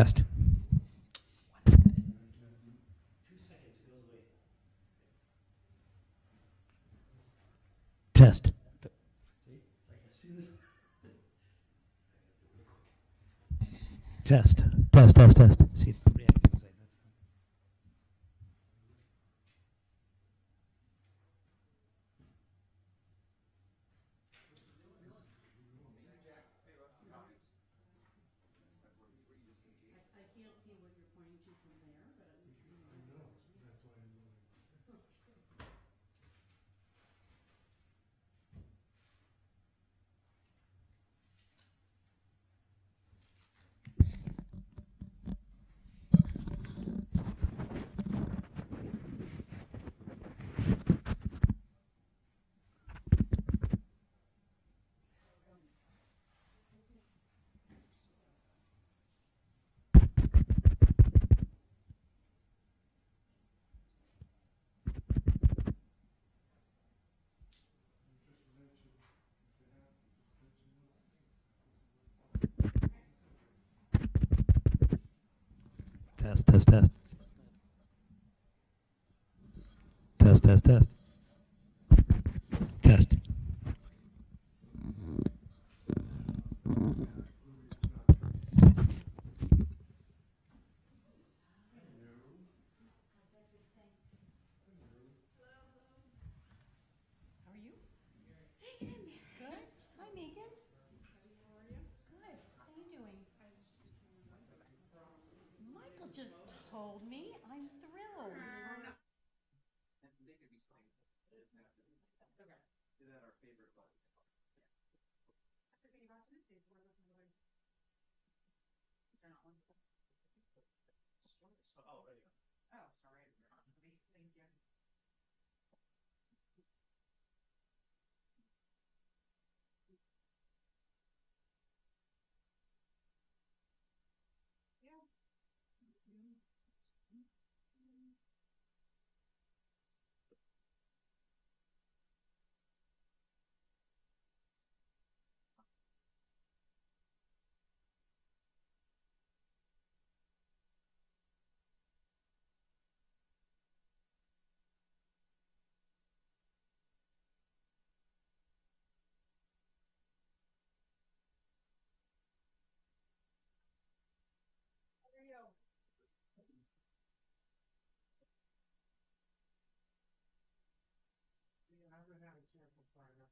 Test. Test. Test. Test. Test. Test. See, it's nobody acting the same. I can't see what you're pointing to from there, but I'm. Test. Test. Test. Test. Test. Test. Test. How are you? Megan. Good. Hi, Megan. How are you? Good. How are you doing? Michael just told me. I'm thrilled. They could be slang. It doesn't have to be. Okay. Is that our favorite button? After getting lost in the state, what was another? Is there not one? Oh, there you go. Oh, sorry. Thank you. Yeah. How are you? Yeah, I've been having terrible fire.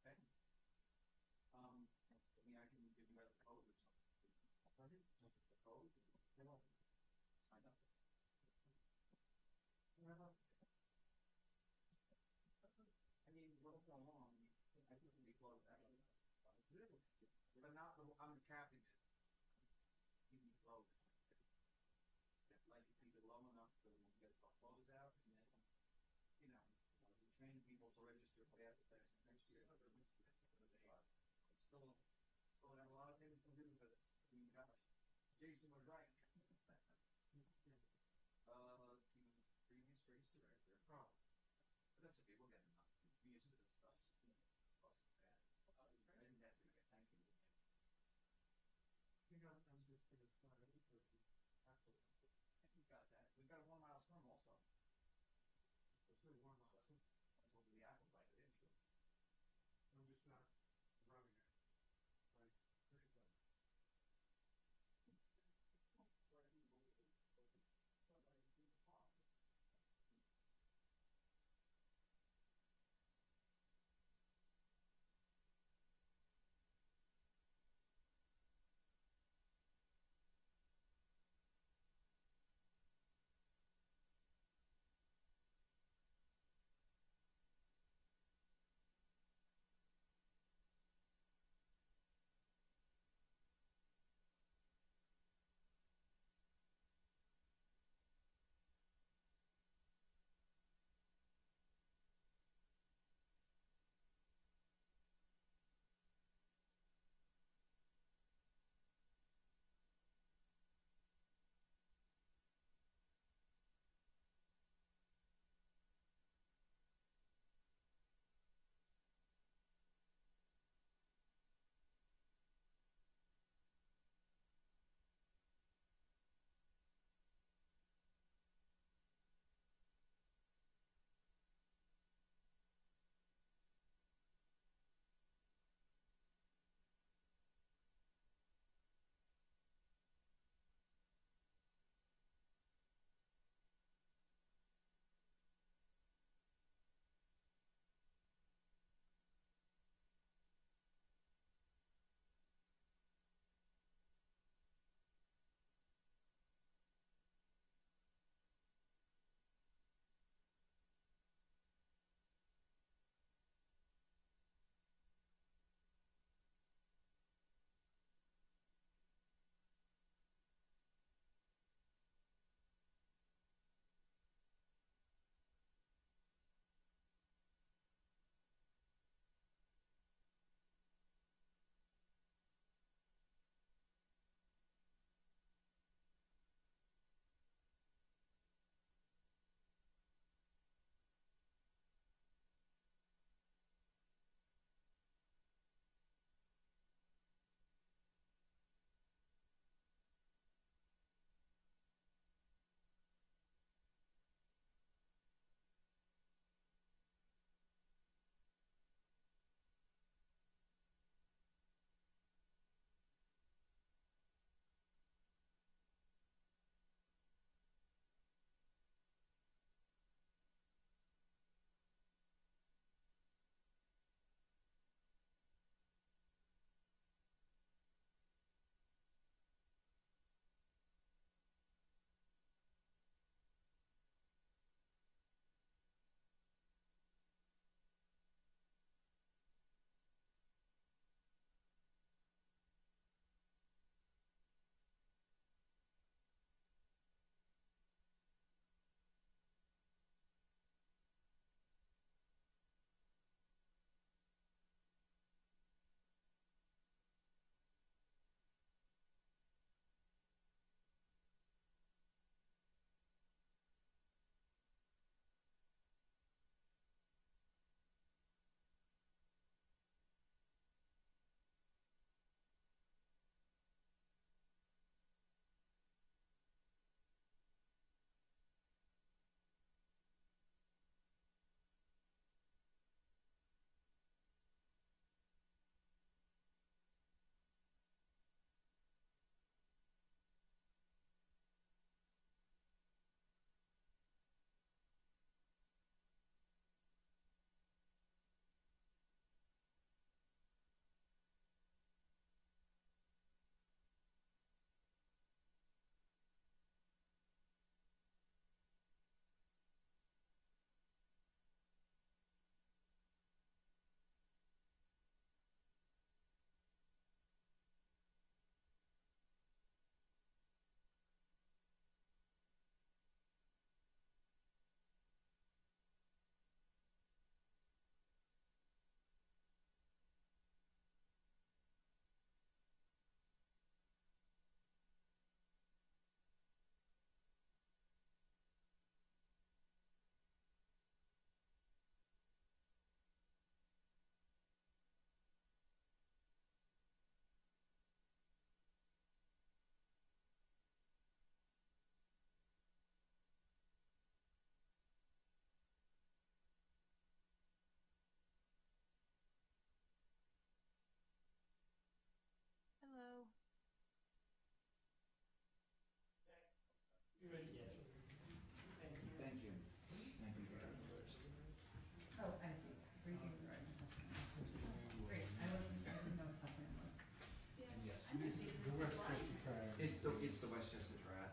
Okay. I mean, I can give you guys a code or something. Pardon? The code? No. Sign up. Well, I mean, what's going on? I think we close that. really? But not the, I'm the captain. You can close. Like, you keep it low enough to get the close out, and then, you know, we train people to register for gas tax next year. Still have a lot of things to do, but it's, I mean, gosh, Jason was right. The previous race director. Oh. But that's okay, we'll get enough. We're used to this stuff. Plus that. I think that's a good thank you. You know, I'm just gonna start it because absolutely. You got that. We've got a 1 mile swim also. It's really warm out. That's what the apple bite it is. I'm just not running it. Like, pretty good.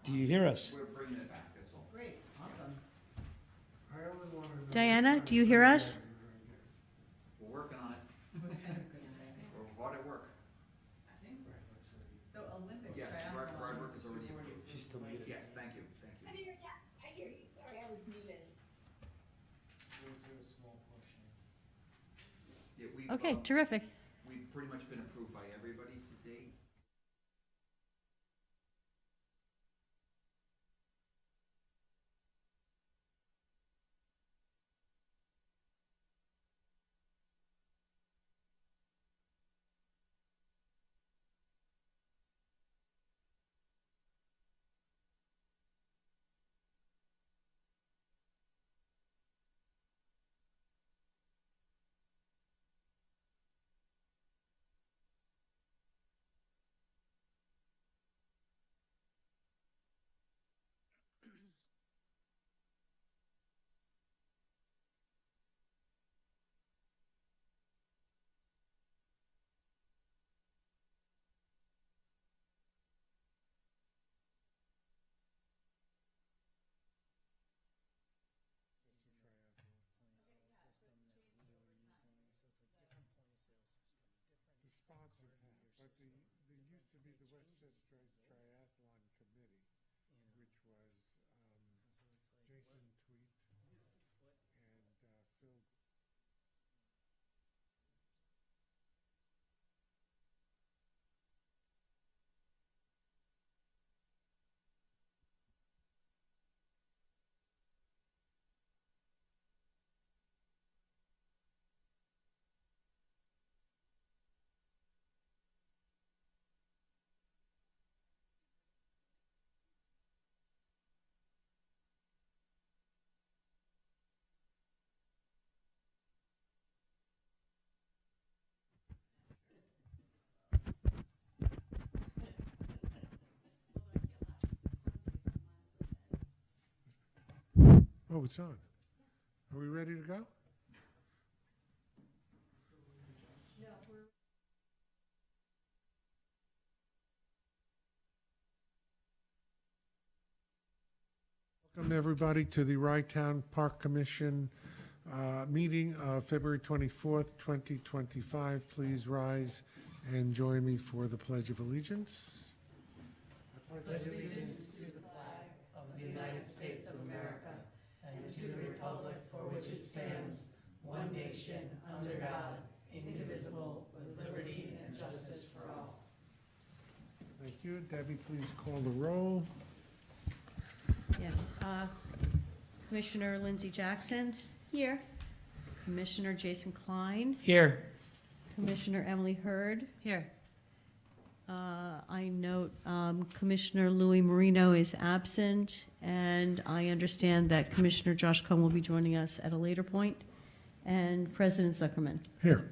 Do you hear us? We're bringing it back, that's all. Great, awesome. Diana, do you hear us? We're working on it. We're hard at work. So Olympic Yes, triathlon. Rybrook is already approved. She's still muted. Yes, thank you, thank you. I hear you. Sorry, I was muted. Yeah, we've, Okay, terrific. we've pretty much been approved by everybody to date. Sponsors have, but there used to be the Westchester Triathlon Committee, which was Jason Tweet and Phil. Oh, it's on. Are we ready to go? Welcome, everybody, to the Rye-Town Park Commission meeting of February 24th, 2025. Please rise and join me for the Pledge of Allegiance. Pledge allegiance to the flag of the United States of America and to the republic for which it stands, one nation, under God, indivisible, with liberty and justice for all. Thank you. Debbie, please call the roll. Yes. Commissioner Lindsay Jackson? Here. Commissioner Jason Klein? Here. Commissioner Emily Hurd? Here. I note Commissioner Louis Marino is absent, and I understand that Commissioner Josh Cohn will be joining us at a later point, and President Zuckerman. Here.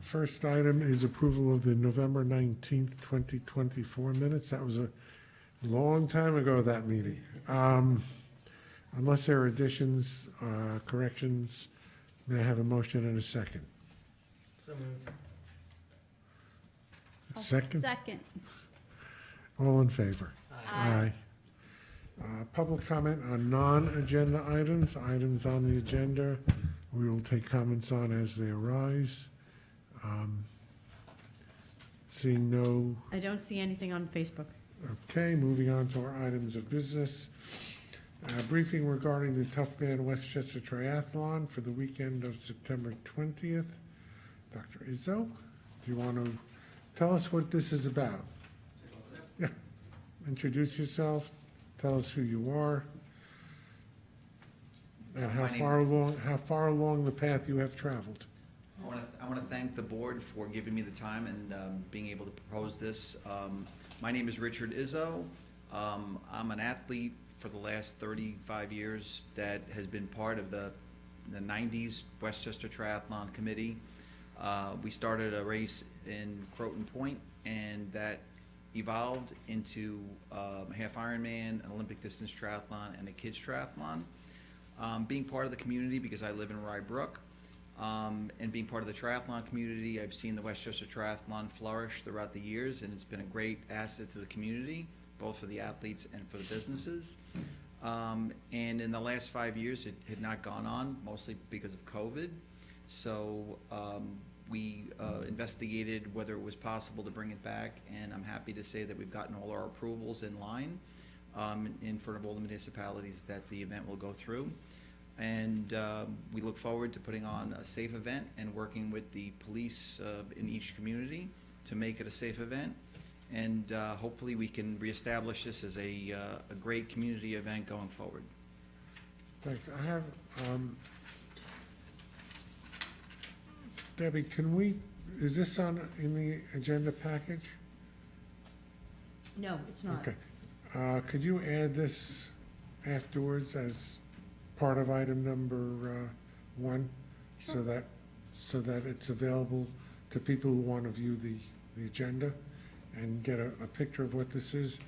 First item is approval of the November 19th, 2024 minutes. That was a long time ago, that meeting. Unless there are additions, corrections, may I have a motion and a second? So moved. Second? Second. All in favor? Aye. Public comment on non-agenda items. Items on the agenda, we will take comments on as they arise. Seeing no, I don't see anything on Facebook. okay, moving on to our items of business. Briefing regarding the Tough Man Westchester Triathlon for the weekend of September 20th. Dr. Izzo, do you want to tell us what this is about? Yeah, introduce yourself, tell us who you are, and how far along the path you have traveled. I want to thank the board for giving me the time and being able to propose this. My name is Richard Izzo. I'm an athlete for the last 35 years that has been part of the 90s Westchester Triathlon Committee. We started a race in Croton Point, and that evolved into half Ironman, an Olympic distance triathlon, and a kids triathlon. Being part of the community because I live in Rye Brook, And being part of the triathlon community, I've seen the Westchester Triathlon flourish throughout the years, and it's been a great asset to the community, both for the athletes and for the businesses. And in the last 5 years, it had not gone on, mostly because of COVID. So we investigated whether it was possible to bring it back, and I'm happy to say that we've gotten all our approvals in line in front of all the municipalities that the event will go through. And we look forward to putting on a safe event and working with the police in each community to make it a safe event. And hopefully we can reestablish this as a great community event going forward. Thanks. I have, Debbie, is this in the agenda package? No, it's not. Okay. Could you add this afterwards as part of item number 1? Sure. So that it's available to people who want to view the agenda and get a picture of what this is.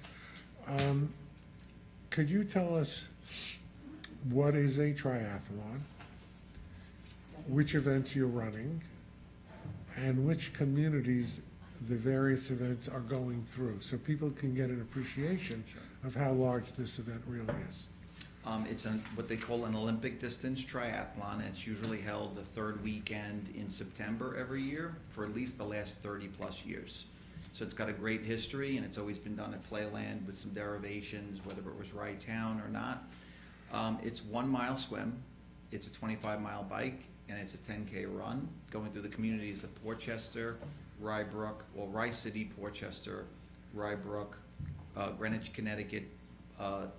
Could you tell us what is a triathlon, which events you're running, and which communities the various events are going through, so people can get an appreciation of how large this event really is? It's what they call an Olympic distance triathlon, and it's usually held the third weekend in September every year for at least the last 30-plus years. So it's got a great history, and it's always been done at Playland with some derivations, whether it was Rye Town or not. It's 1 mile swim, it's a 25-mile bike, and it's a 10K run going through the communities of Portchester, Rybrook, Rye City, Portchester, Rybrook, Greenwich, Connecticut,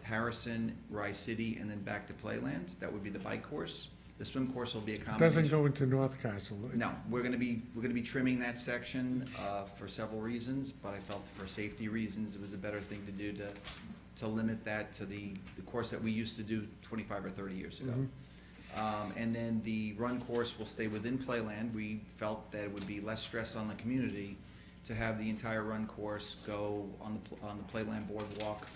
Harrison, Rye City, and then back to Playland. That would be the bike course. The swim course will be a combination. Doesn't go into North Castle? No, we're gonna be trimming that section for several reasons, but I felt for safety reasons, it was a better thing to do to limit that to the course that we used to do 25 or 30 years ago. And then the run course will stay within Playland. We felt that it would be less stress on the community to have the entire run course go on the Playland boardwalk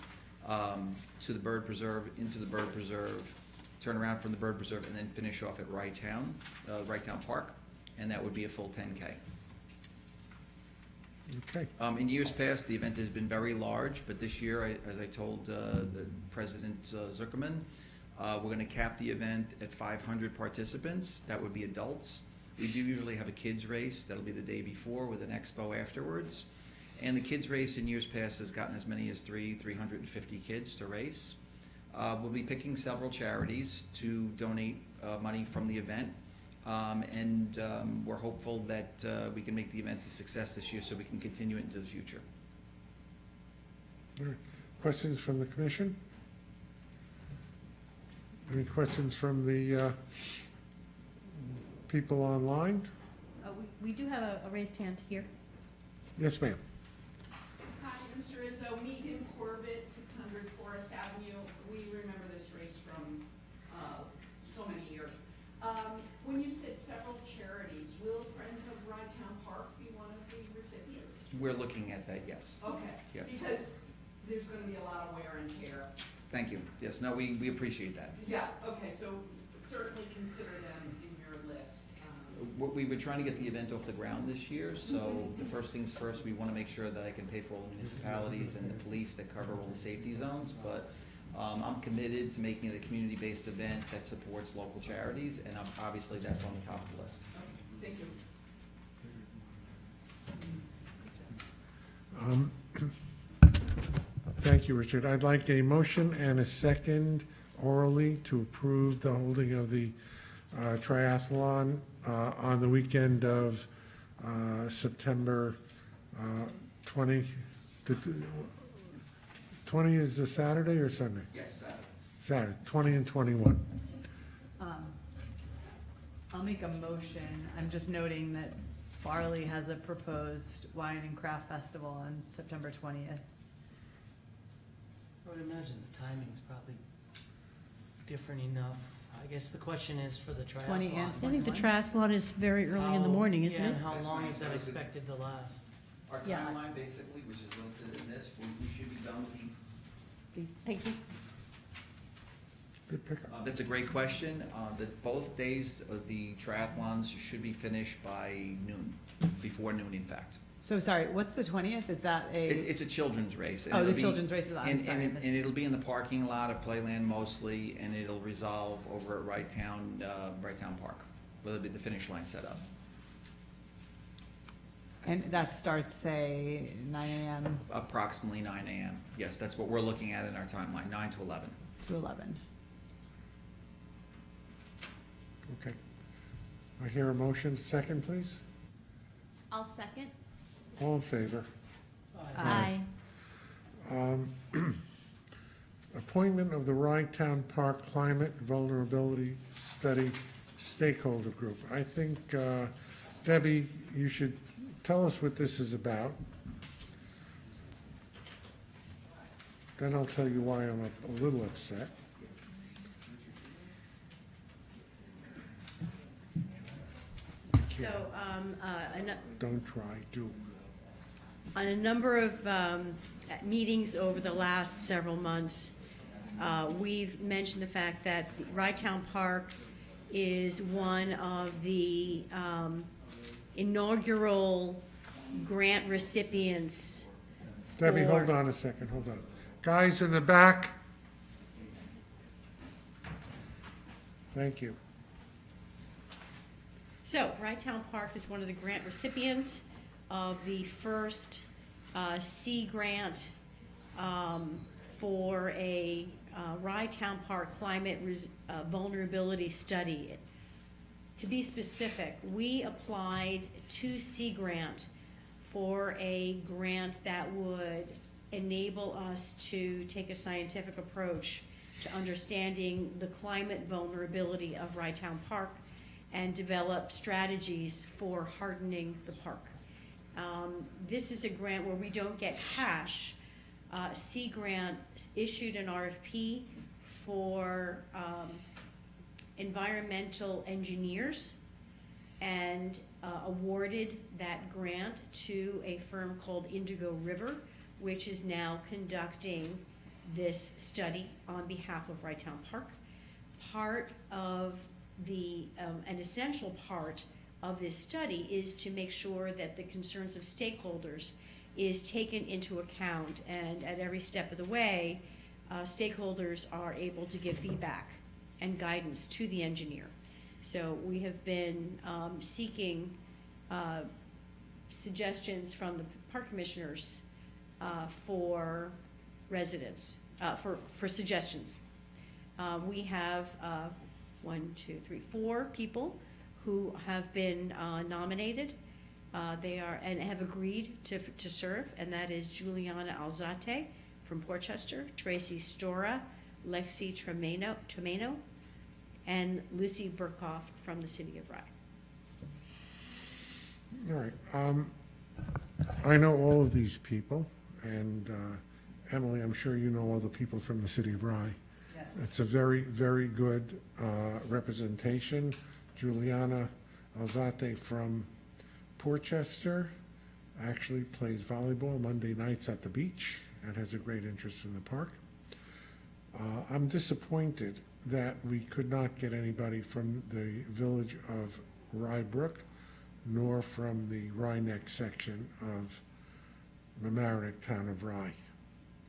to the bird preserve, into the bird preserve, turn around from the bird preserve, and then finish off at Rye Town Park, and that would be a full 10K. Okay. In years past, the event has been very large, but this year, as I told the President Zuckerman, we're going to cap the event at 500 participants. That would be adults. We do usually have a kids race. That'll be the day before with an expo afterwards. And the kids race in years past has gotten as many as 350 kids to race. We'll be picking several charities to donate money from the event. And we're hopeful that we can make the event a success this year so we can continue it into the future. All right. Questions from the commission? Any questions from the people online? We do have a raised hand here. Yes, ma'am. Hi, Mr. Izzo, Megan Corbett, 600 Forest Avenue. We remember this race from so many years. When you said several charities, will Friends of Rye Town Park be one of the recipients? We're looking at that, yes. Okay. Yes. Because there's going to be a lot of wear and tear. Thank you. Yes, no, we appreciate that. Yeah, okay, so certainly consider them in your list. We were trying to get the event off the ground this year, so the first things first, we want to make sure that I can pay for all the municipalities and the police that cover all the safety zones, but I'm committed to making it a community-based event that supports local charities, and obviously that's on the top of the list. Thank you. Thank you, Richard. I'd like a motion and a second orally to approve the holding of the triathlon on the weekend of September 20. 20 is a Saturday or Sunday? Yes, Saturday, 20 and 21. I'll make a motion. I'm just noting that Farley has a proposed wine and craft festival on September 20th. I would imagine the timing's probably different enough. I guess the question is for the triathlon. 20 and I think the 21? triathlon is very early in the morning, isn't Yeah, it? and how That's long right. is that expected to last? Our Yeah. timeline, basically, which is listed in this, we should be done with the Please, thank you. Good pickup. That's a great question. Both days of the triathlons should be finished by noon, before noon, in fact. So sorry, what's the 20th? Is that It's a children's race. and Oh, it'll the be- children's race is on, And, sorry. I and, missed and it'll be in the parking lot of Playland mostly, and it'll resolve over at Wright-Town Park, where there'll be the finish line set up. And that starts, say, 9 a.m. Approximately 9 a.m. Yes, that's what we're looking at in our timeline, 9 to 11. to 11. Okay. I hear a motion. Second, please. I'll second. All in favor? Aye. Appointment of the Rye-Town Park Climate Vulnerability Study Stakeholder Group. I think, Debbie, you should tell us what this is about. Then I'll tell you why I'm a little upset. So, Don't try, do. on a number of meetings over the last several months, we've mentioned the fact that Rye-Town Park is one of the inaugural grant recipients. Debbie, for- hold on a second, hold on. Guys in the back? Thank you. So, Rye-Town Park is one of the grant recipients of the first C grant for a Rye-Town Park climate vulnerability study. To be specific, we applied to C grant for a grant that would enable us to take a scientific approach to understanding the climate vulnerability of Rye-Town Park and develop strategies for hardening the park. This is a grant where we don't get cash. C Grant issued an RFP for environmental engineers and awarded that grant to a firm called Indigo River, which is now conducting this study on behalf of Rye-Town Park. Part of an essential part of this study is to make sure that the concerns of stakeholders is taken into account, and at every step of the way, stakeholders are able to give feedback and guidance to the engineer. So we have been seeking suggestions from the park commissioners for residents, for suggestions. We have 4 people who have been nominated. They are and have agreed to serve, and that is Juliana Alzate from Portchester, Tracy Stora, Lexi Tremeno, and Lucy Burkhoff from the city of Rye. All right. I know all of these people, and Emily, I'm sure you know all the people from the city of Rye. Yes. It's a very, very good representation. Juliana Alzate from Portchester actually plays volleyball Monday nights at the beach and has a great interest in the park. I'm disappointed that we could not get anybody from the village of Rybrook nor from the Rye Neck section of Mamaroneck town of Rye.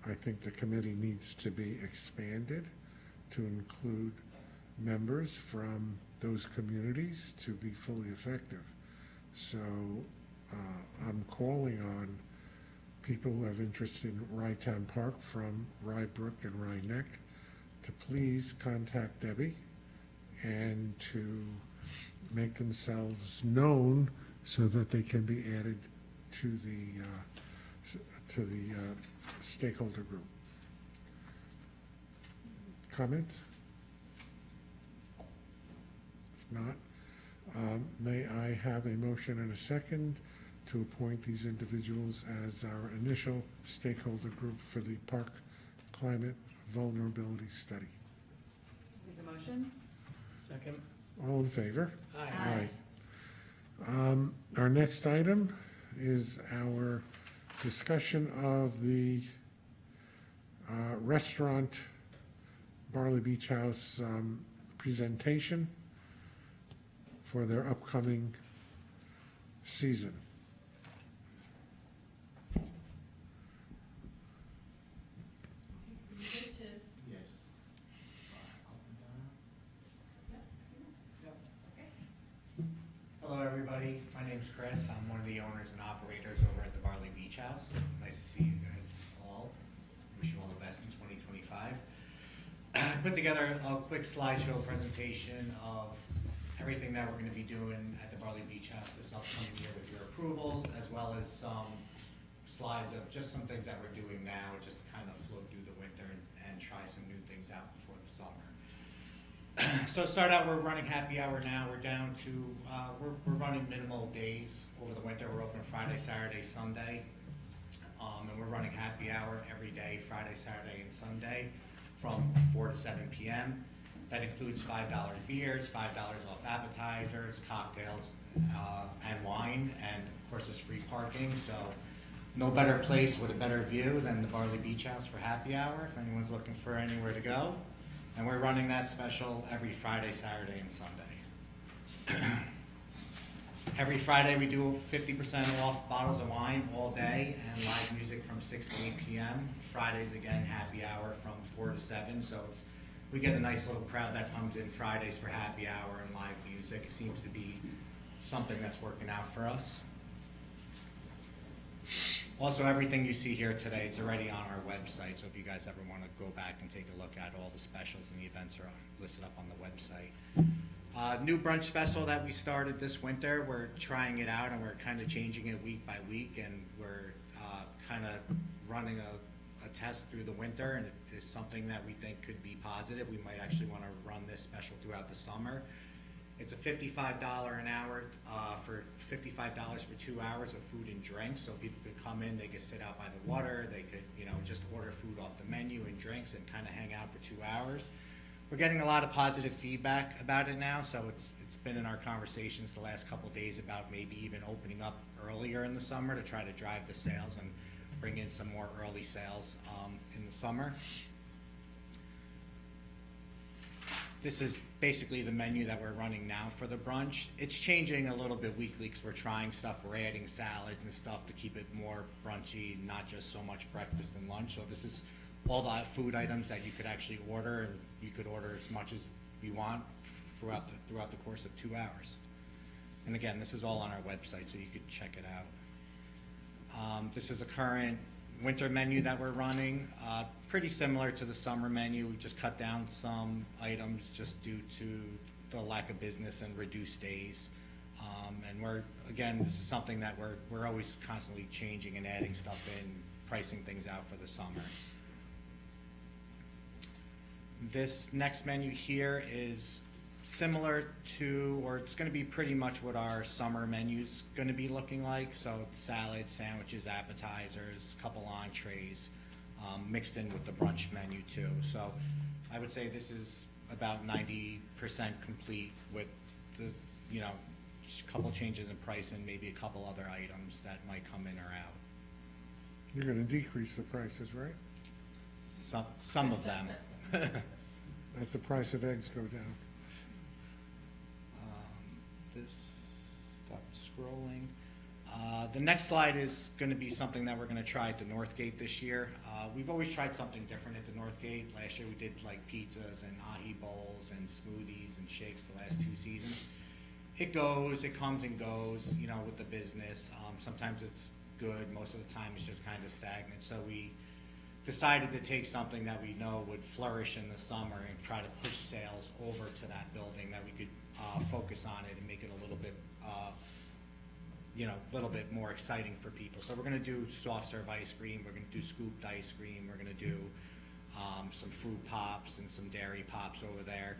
I think the committee needs to be expanded to include members from those communities to be fully effective. So I'm calling on people who have interest in Rye-Town Park from Rybrook and Rye Neck to please contact Debbie and to make themselves known so that they can be added to the stakeholder group. Comments? If not, may I have a motion and a second to appoint these individuals as our initial stakeholder group for the park climate vulnerability study? Make the motion? Second. All in favor? Aye. Our next item is our discussion of the restaurant Barley Beach House presentation for their upcoming season. Hello, everybody. My name's Chris. I'm one of the owners and operators over at the Barley Beach House. Nice to see you guys all. Wish you all the best in 2025. I put together a quick slideshow presentation of everything that we're going to be doing at the Barley Beach House this upcoming year with your approvals, as well as some slides of just some things that we're doing now, just to kind of flow through the winter and try some new things out before the summer. So to start out, we're running happy hour now. We're down to, we're running minimal days over the winter. We're open Friday, Saturday, Sunday. And we're running happy hour every day, Friday, Saturday, and Sunday from 4 to 7 p.m. That includes $5 beers, $5 off appetizers, cocktails, and wine. And of course, there's free parking. So no better place with a better view than the Barley Beach House for happy hour if anyone's looking for anywhere to go. And we're running that special every Friday, Saturday, and Sunday. Every Friday we do 50% off bottles of wine all day and live music from 6 to 8 p.m. Fridays, again, happy hour from 4 to 7. So we get a nice little crowd that comes in Fridays for happy hour and live music. It seems to be something that's working out for us. Also, everything you see here today, it's already on our website, so if you guys ever want to go back and take a look at all the specials and the events are listed up on the website. New brunch special that we started this winter, we're trying it out and we're kind of changing it week by week, and we're kind of running a test through the winter, and it is something that we think could be positive. We might actually want to run this special throughout the summer. It's a $55 an hour for $55 for 2 hours of food and drinks. So people could come in, they could sit out by the water, they could, just order food off the menu and drinks and kind of hang out for 2 hours. We're getting a lot of positive feedback about it now, so it's been in our conversations the last couple of days about maybe even opening up earlier in the summer to try to drive the sales and bring in some more early sales in the summer. This is basically the menu that we're running now for the brunch. It's changing a little bit weekly because we're trying stuff. We're adding salads and stuff to keep it more brunchy, not just so much breakfast and lunch. So this is all the food items that you could actually order, and you could order as much as you want throughout the course of 2 hours. And again, this is all on our website, so you could check it out. This is the current winter menu that we're running. Pretty similar to the summer menu. We just cut down some items just due to the lack of business and reduced days. And this is something that we're always constantly changing and adding stuff in, pricing things out for the summer. This next menu here is similar to, or it's going to be pretty much what our summer menu's going to be looking like. So salad, sandwiches, appetizers, a couple entrees, mixed in with the brunch menu too. So I would say this is about 90% complete with the, just a couple changes in price and maybe a couple other items that might come in or out. You're going to decrease the prices, right? Some of them. As the price of eggs go down. This, stop scrolling. The next slide is going to be something that we're going to try at the Northgate this year. We've always tried something different at the Northgate. Last year we did like pizzas and ahi bowls and smoothies and shakes the last 2 seasons. It comes and goes, with the business. Sometimes it's good. Most of the time it's just kind of stagnant. So we decided to take something that we know would flourish in the summer and try to push sales over to that building, that we could focus on it and make it a little bit, more exciting for people. So we're going to do soft serve ice cream. We're going to do scooped ice cream. We're going to do some fruit pops and some dairy pops over there.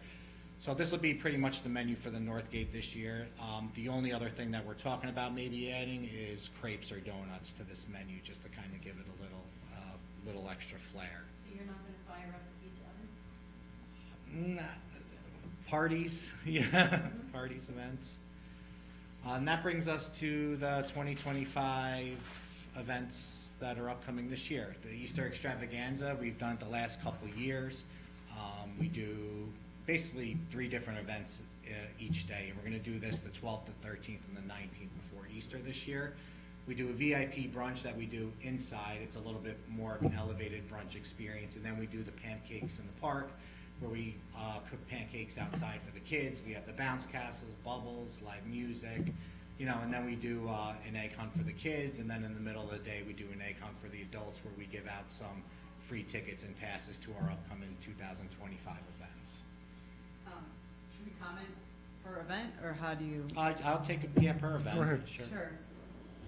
So this will be pretty much the menu for the Northgate this year. The only other thing that we're talking about maybe adding is crepes or donuts to this menu, just to kind of give it a little extra flair. So you're not going to fire up the pizza oven? Parties, yeah, parties, events. And that brings us to the 2025 events that are upcoming this year. The Easter Extravaganza, we've done it the last couple years. We do basically 3 different events each day. And we're gonna do this the 12th, the 13th, and the 19th before Easter this year. We do a VIP brunch that we do inside. It's a little bit more of an elevated brunch experience. And then we do the pancakes in the park, where we cook pancakes outside for the kids. We have the bounce castles, bubbles, live music, you know, and then we do an egg hunt for the kids. And then in the middle of the day, we do an egg hunt for the adults, where we give out some free tickets and passes to our upcoming 2025 events. Should we comment per event, or how do you? I'll take it, yeah, per event. Go ahead. Sure. Sure.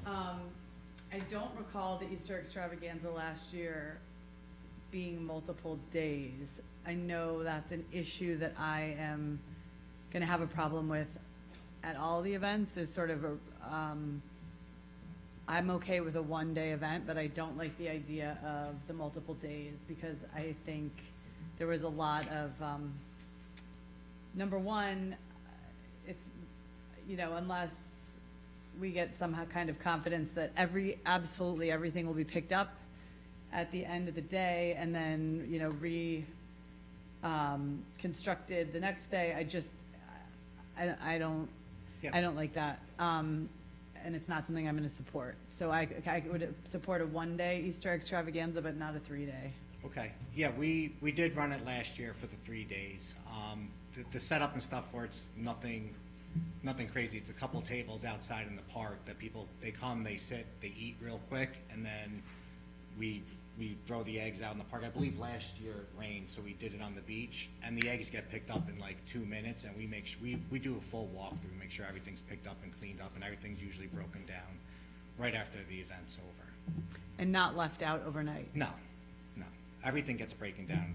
I don't recall the Easter extravaganza last year being multiple days. I know that's an issue that I am gonna have a problem with at all the events, is sort of a, I'm okay with a one-day event, but I don't like the idea of the multiple days, because I think there was a lot of, number one, it's, you know, unless we get some kind of confidence that absolutely everything will be picked up at the end of the day, and then, you know, constructed the next day. I don't like that. And it's not something I'm gonna support. So I would support a one-day Easter extravaganza, but not a 3-day. Okay, yeah, we did run it last year for the 3 days. The setup and stuff for it's nothing crazy. It's a couple tables outside in the park that people, they come, they sit, they eat real quick, and then we throw the eggs out in the park. I believe last year it rained, so we did it on the beach, and the eggs get picked up in like 2 minutes, and we do a full walkthrough, make sure everything's picked up and cleaned up, and everything's usually broken down right after the event's over. And not left out overnight? No, everything gets broken down.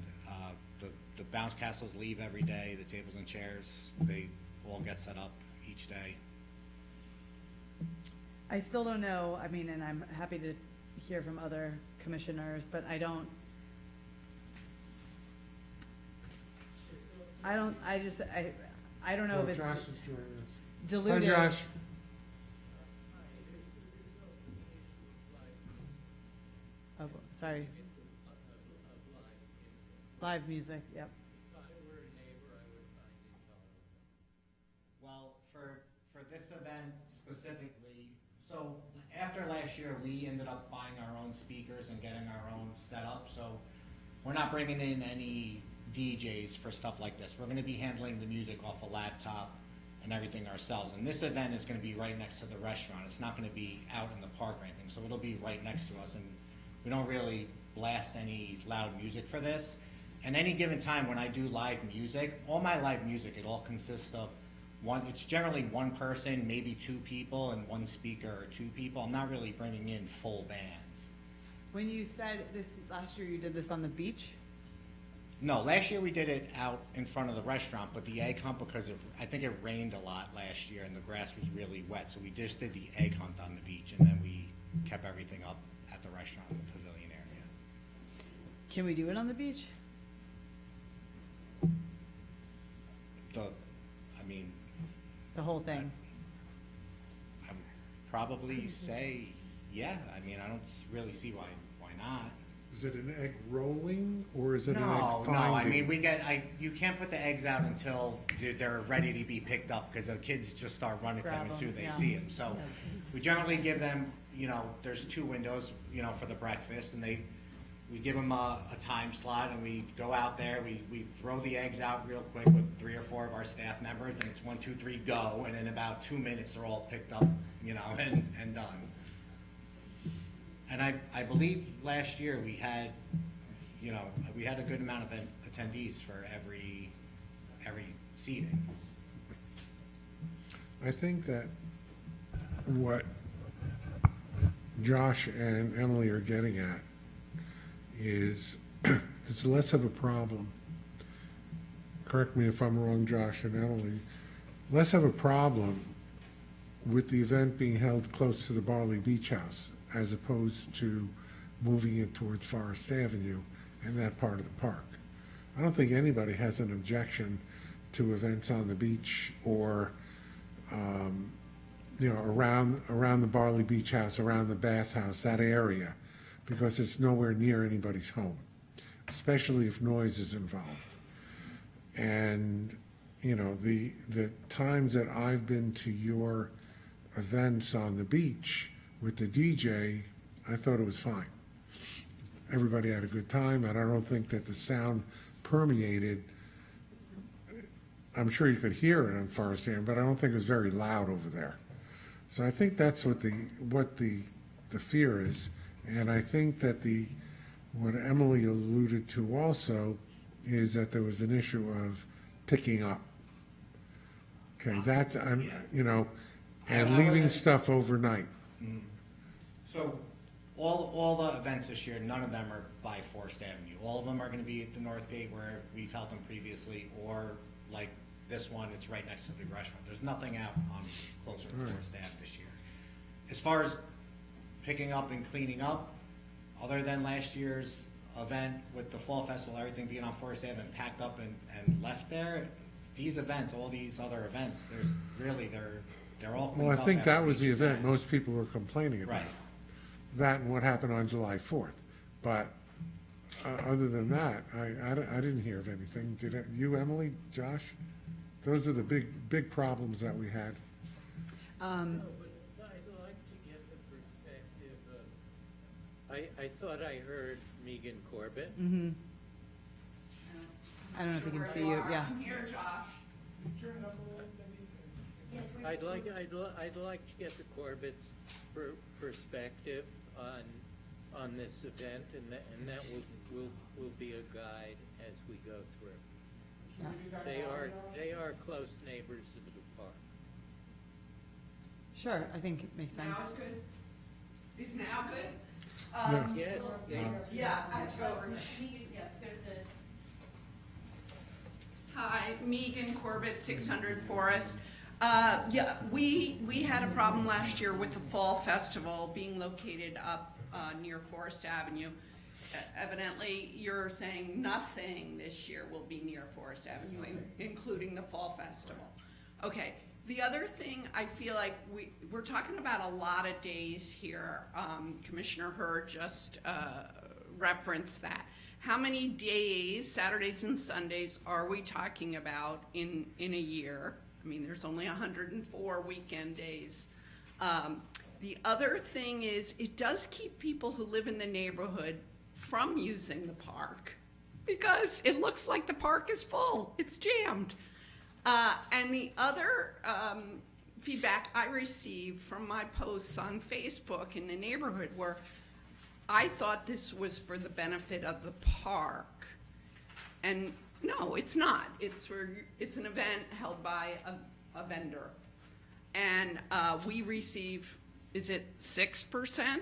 The bounce castles leave every day, the tables and chairs, they all get set up each day. I still don't know, I mean, and I'm happy to hear from other commissioners, but I don't know if it's Josh is joining us. diluted. Hi, Josh. Oh, sorry. Live music, yep. Well, for this event specifically, so after last year, we ended up buying our own speakers and getting our own setup, so we're not bringing in any DJs for stuff like this. We're gonna be handling the music off a laptop and everything ourselves. And this event is gonna be right next to the restaurant. It's not gonna be out in the park or anything, so it'll be right next to us, and we don't really blast any loud music for this. And any given time when I do live music, all my live music, it all consists of it's generally one person, maybe 2 people, and 1 speaker or 2 people. I'm not really bringing in full bands. When you said this, last year you did this on the beach? No, last year we did it out in front of the restaurant, but the egg hunt, because I think it rained a lot last year and the grass was really wet, so we just did the egg hunt on the beach, and then we kept everything up at the restaurant in the pavilion area. Can we do it on the beach? The whole thing? I would probably say, yeah. I mean, I don't really see why not. Is it an egg rolling, or is it an egg No, finding? I mean, you can't put the eggs out until they're ready to be picked up, because the kids just start running for them as soon as they see them. So we generally give them, you know, there's 2 windows, you know, for the breakfast, and we give them a time slot, and we go out there, we throw the eggs out real quick with 3 or 4 of our staff members, and it's 1, 2, 3, go, and in about 2 minutes, they're all picked up, you know, and done. And I believe last year we had, you know, we had a good amount of attendees for every seating. I think that what Josh and Emily are getting at is it's less of a problem. Correct me if I'm wrong, Josh and Emily. Less of a problem with the event being held close to the Barley Beach House, as opposed to moving it towards Forest Avenue and that part of the park. I don't think anybody has an objection to events on the beach or, you know, around the Barley Beach House, around the bathhouse, that area, because it's nowhere near anybody's home, especially if noise is involved. And, you know, the times that I've been to your events on the beach with the DJ, I thought it was fine. Everybody had a good time, and I don't think that the sound permeated. I'm sure you could hear it on Forest Avenue, but I don't think it was very loud over there. So I think that's what the fear is. And I think that what Emily alluded to also is that there was an issue of picking up. Okay, that's, you know, and leaving stuff overnight. So all the events this year, none of them are by Forest Avenue. All of them are gonna be at the North Gate where we've held them previously, or like this one, it's right next to the restaurant. There's nothing out on closer to Forest Ave this year. As far as picking up and cleaning up, other than last year's event with the Fall Festival, everything being on Forest Ave and packed up and left there, these events, all these other events, there's really, they're all cleaned Well, I up think after that was each the event most people were complaining about. Right. That and what happened on July 4th. But other than that, I didn't hear of anything. Did you, Emily, Josh? Those are the big problems that we had. No, but I'd like to get the perspective of, I thought I heard Megan Corbett. Mm-hmm. I don't know if you can see you, yeah. I'm here, Josh. I'd like to get the Corbett's perspective on this event, and that will be a guide as we go through. They are close neighbors of the park. Sure, I think it makes sense. Now it's good? Is now good? Yes, yes. Yeah, I have to go over here. Hi, Megan Corbett, 600 Forest. Yeah, we had a problem last year with the Fall Festival being located up near Forest Avenue. Evidently, you're saying nothing this year will be near Forest Avenue, including the Fall Festival. Okay, the other thing, I feel like we're talking about a lot of days here. Commissioner Hurd just referenced that. How many days, Saturdays and Sundays, are we talking about in a year? I mean, there's only 104 weekend days. The other thing is, it does keep people who live in the neighborhood from using the park because it looks like the park is full, it's jammed. And the other feedback I received from my posts on Facebook in the neighborhood were, I thought this was for the benefit of the park. And no, it's not. It's an event held by a vendor. And we receive, is it 6%?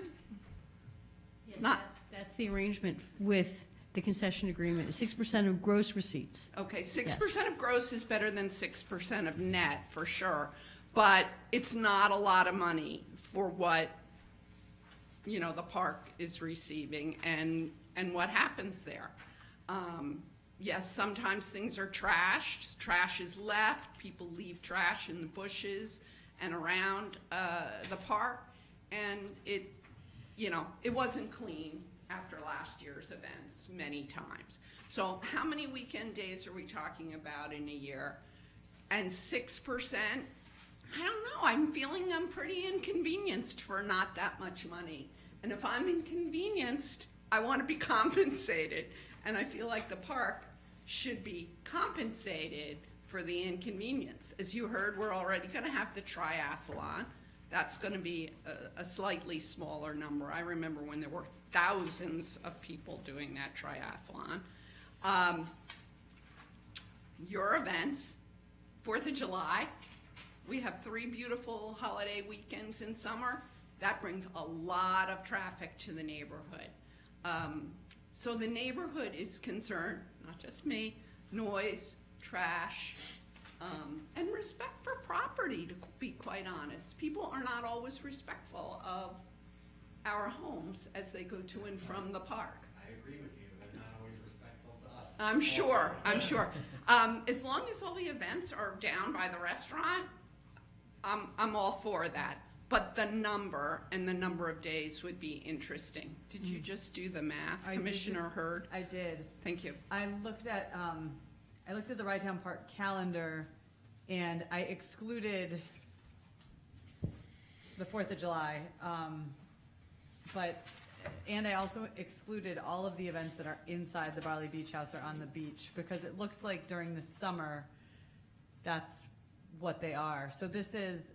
Yes, Not- that's the arrangement with the concession agreement, 6% of gross receipts. Okay, 6% of gross is better than 6% of net, for sure. But it's not a lot of money for what, you know, the park is receiving and what happens there. Yes, sometimes things are trashed, trash is left, people leave trash in the bushes and around the park, and it, you know, it wasn't clean after last year's events many times. So how many weekend days are we talking about in a year? And 6%, I don't know, I'm feeling I'm pretty inconvenienced for not that much money. And if I'm inconvenienced, I want to be compensated. And I feel like the park should be compensated for the inconvenience. As you heard, we're already going to have the triathlon. That's going to be a slightly smaller number. I remember when there were thousands of people doing that triathlon. Your events, 4th of July, we have 3 beautiful holiday weekends in summer. That brings a lot of traffic to the neighborhood. So the neighborhood is concerned, not just me, noise, trash, and respect for property, to be quite honest. People are not always respectful of our homes as they go to and from the park. I agree with you, they're not always respectful to us. I'm sure. As long as all the events are down by the restaurant, I'm all for that. But the number and the number of days would be interesting. Did you just do the math, Commissioner Hurd? I did. Thank you. I looked at I looked at the Rye Town Park calendar and I excluded the 4th of July, and I also excluded all of the events that are inside the Barley Beach House or on the beach, because it looks like during the summer, that's what they are. So this is,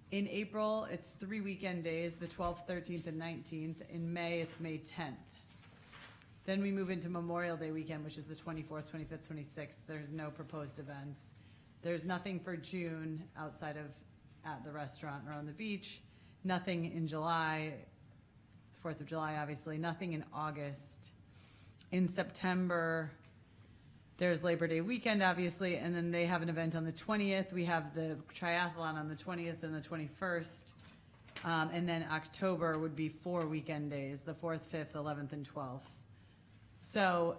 in April, it's 3 weekend days, the 12th, 13th, and 19th. In May, it's May 10th. Then we move into Memorial Day weekend, which is the 24th, 25th, 26th. There's no proposed events. There's nothing for June outside of at the restaurant or on the beach. Nothing in July, 4th of July, obviously. Nothing in August. In September, there's Labor Day weekend, obviously, and then they have an event on the 20th. We have the triathlon on the 20th and the 21st. And then October would be 4 weekend days, the 4th, 5th, 11th, and 12th. So,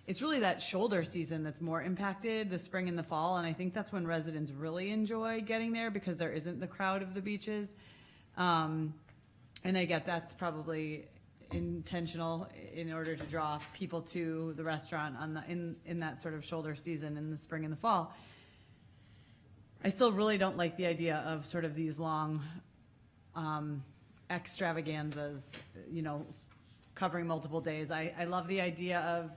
it's really that shoulder season that's more impacted, the spring and the fall, and I think that's when residents really enjoy getting there because there isn't the crowd of the beaches. And I get that's probably intentional in order to draw people to the restaurant in that sort of shoulder season in the spring and the fall. I still really don't like the idea of sort of these long extravaganzas, covering multiple days. I love the idea of,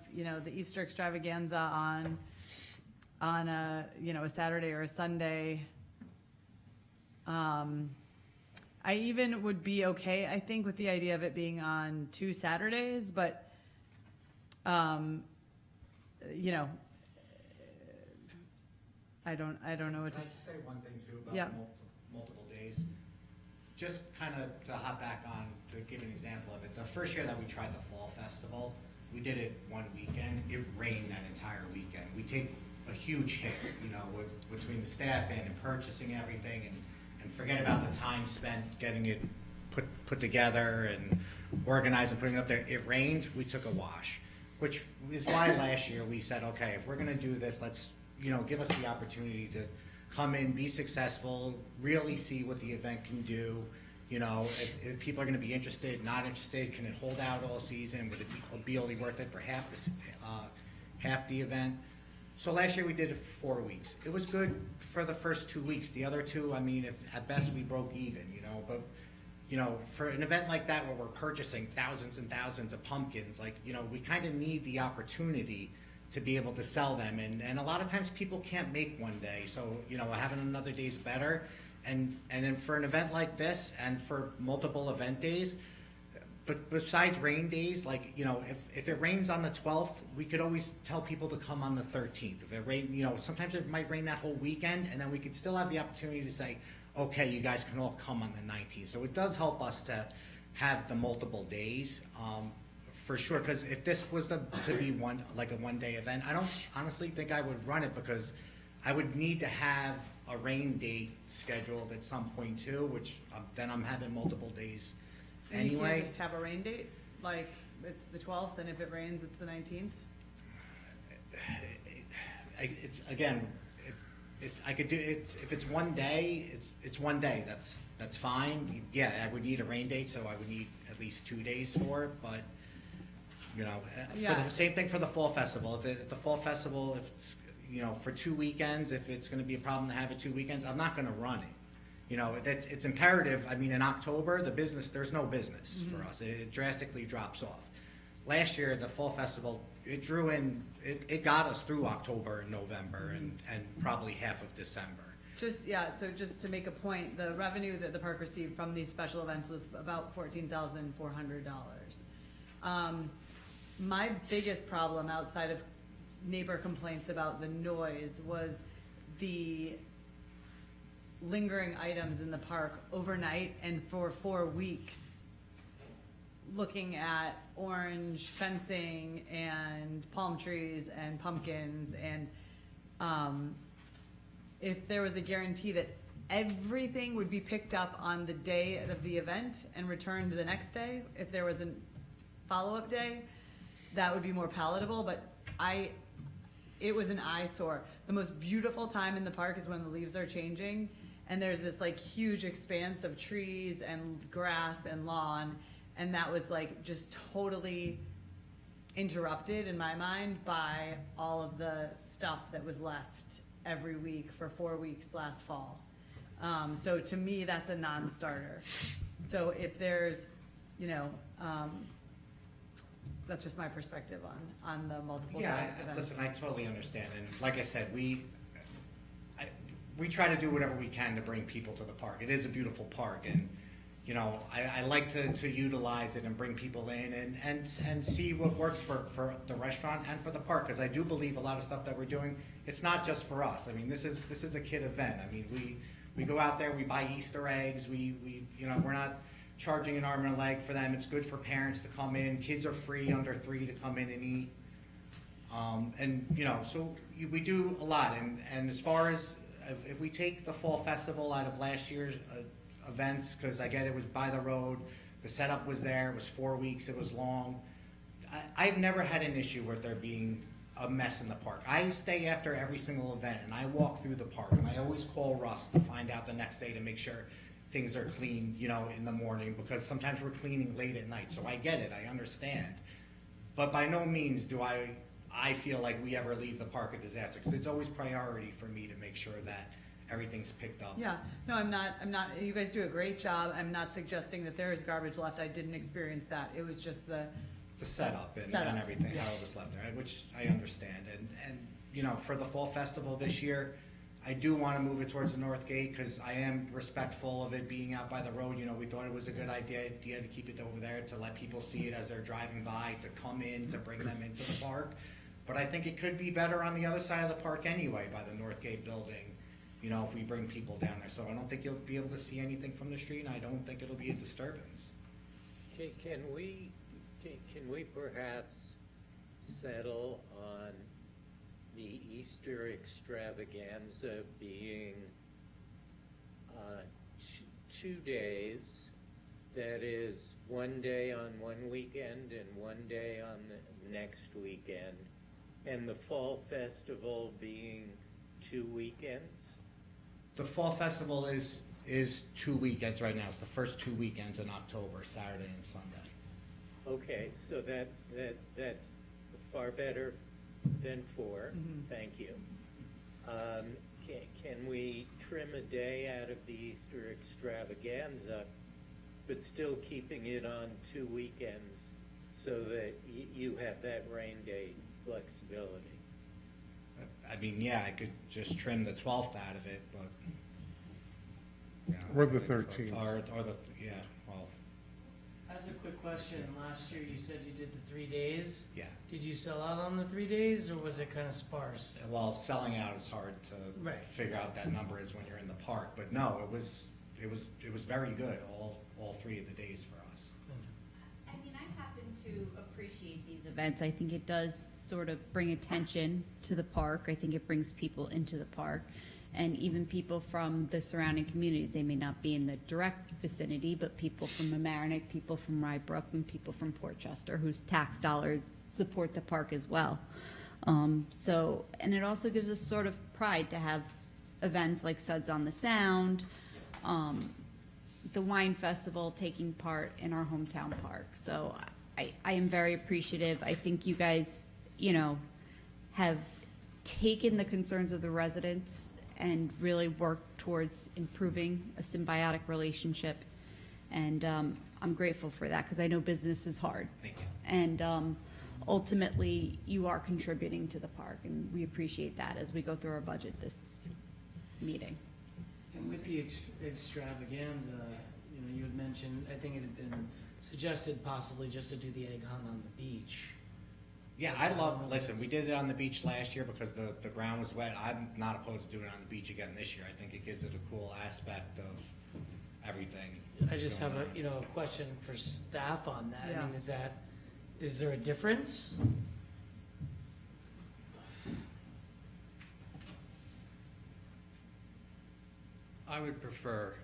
the Easter extravaganza on a Saturday or a Sunday. I even would be okay, I think, with the idea of it being on 2 Saturdays, but, I don't know what to I'd like to say one thing too about Yeah. multiple days. Just kind of to hop back on, to give an example of it, the first year that we tried the Fall Festival, we did it one weekend. It rained that entire weekend. We take a huge hit, between the staff and purchasing everything, and forget about the time spent getting it put together and organized and putting it up there. It rained, we took a wash, which is why last year we said, okay, if we're gonna do this, let's, give us the opportunity to come in, be successful, really see what the event can do. If people are going to be interested, not interested, can it hold out all season? Would it be only worth it for half the event? So last year we did it for 4 weeks. It was good for the first 2 weeks. The other two, if at best we broke even, but for an event like that where we're purchasing thousands and thousands of pumpkins, we kind of need the opportunity to be able to sell them, and a lot of times people can't make one day, so having another day is better. And then for an event like this, and for multiple event days, but besides rain days, if it rains on the 12th, we could always tell people to come on the 13th. If it rain, sometimes it might rain that whole weekend, and then we could still have the opportunity to say, okay, you guys can all come on the 19th. So it does help us to have the multiple days. For sure, because if this was to be a one-day event, I don't honestly think I would run it, because I would need to have a rain date scheduled at some point too, which then I'm having multiple days And you anyway. can't just have a rain date, like it's the 12th, and if it rains, it's the 19th? It's again, I could do it if it's one day. It's one day. That's fine. Yeah, I would need a rain date, so I would need at least 2 days for it, but. Yeah. For the same thing for the Fall Festival. If the Fall Festival, if it's, for 2 weekends, if it's going to be a problem to have it 2 weekends, I'm not going to run it. It's imperative. In October, there's no business for us. It drastically drops off. Last year, the Fall Festival, it got us through October and November and probably half of December. So just to make a point, the revenue that the park received from these special events was about $14,400. My biggest problem outside of neighbor complaints about the noise was the lingering items in the park overnight and for 4 weeks, looking at orange fencing and palm trees and pumpkins, and if there was a guarantee that everything would be picked up on the day of the event and returned the next day, if there was a follow-up day, that would be more palatable, but it was an eyesore. The most beautiful time in the park is when the leaves are changing, and there's this huge expanse of trees and grass and lawn, and that was just totally interrupted in my mind by all of the stuff that was left every week for 4 weeks last fall. So to me, that's a non-starter. So if there's, that's just my perspective on the multiple Yeah, time events. listen, I totally understand, and like I said, we try to do whatever we can to bring people to the park. It is a beautiful park, and, I like to utilize it and bring people in and see what works for the restaurant and for the park, because I do believe a lot of stuff that we're doing, it's not just for us. I mean, this is a kid event. I mean, we go out there, we buy Easter eggs, we're not charging an arm and a leg for them. It's good for parents to come in. Kids are free under 3 to come in and eat. So we do a lot. And as far as, if we take the fall festival out of last year's events, because I get it was by the road, the setup was there, it was 4 weeks, it was long. I've never had an issue with there being a mess in the park. I stay after every single event and I walk through the park, and I always call Russ to find out the next day to make sure things are clean, in the morning, because sometimes we're cleaning late at night. So I get it, I understand. But by no means do I feel like we ever leave the park a disaster, because it's always priority for me to make sure that everything's picked up. Yeah, no, I'm not, you guys do a great job. I'm not suggesting that there is garbage left. I didn't experience that. It was just the Setup and Setup, everything, yeah. how it was left there, which I understand. And for the fall festival this year, I do want to move it towards the north gate, because I am respectful of it being out by the road. We thought it was a good idea to keep it over there, to let people see it as they're driving by, to come in, to bring them into the park. But I think it could be better on the other side of the park anyway, by the north gate building, if we bring people down there. So I don't think you'll be able to see anything from the street, and I don't think it'll be a disturbance. Can we perhaps settle on the Easter extravaganza being 2 days? That is, 1 day on one weekend and 1 day on the next weekend, and the fall festival being 2 weekends? The fall festival is 2 weekends right now. It's the first 2 weekends in October, Saturday and Sunday. Okay, so that's far better than 4. Thank you. Can we trim a day out of the Easter extravaganza, but still keeping it on 2 weekends so that you have that rain day flexibility? I mean, yeah, I could just trim the 12th out of it, but. Or the 13th. Or yeah, well, As a quick question, last year you said you did the 3 days. yeah. Did you sell out on the 3 days, or was it kind of sparse? Well, selling out is hard to Right. figure out that number is when you're in the park, but no, it was very good, all 3 of the days for us. I mean, I happen to appreciate these events. I think it does sort of bring attention to the park. I think it brings people into the park. And even people from the surrounding communities. They may not be in the direct vicinity, but people from Mamaroneck, people from Rybrook, and people from Portchester, whose tax dollars support the park as well. And it also gives us sort of pride to have events like Suds on the Sound, the wine festival taking part in our hometown park. So I am very appreciative. I think you guys, have taken the concerns of the residents and really worked towards improving a symbiotic relationship. And I'm grateful for that, because I know business is hard. Thank you. And ultimately, you are contributing to the park, and we appreciate that as we go through our budget this meeting. And with the extravaganza, you had mentioned, I think it had been suggested possibly just to do the egg hunt on the beach. Yeah, listen, we did it on the beach last year because the ground was wet. I'm not opposed to doing it on the beach again this year. I think it gives it a cool aspect of everything. I just have going on. a question for staff on that. Yeah. I mean, is there a difference? I would prefer,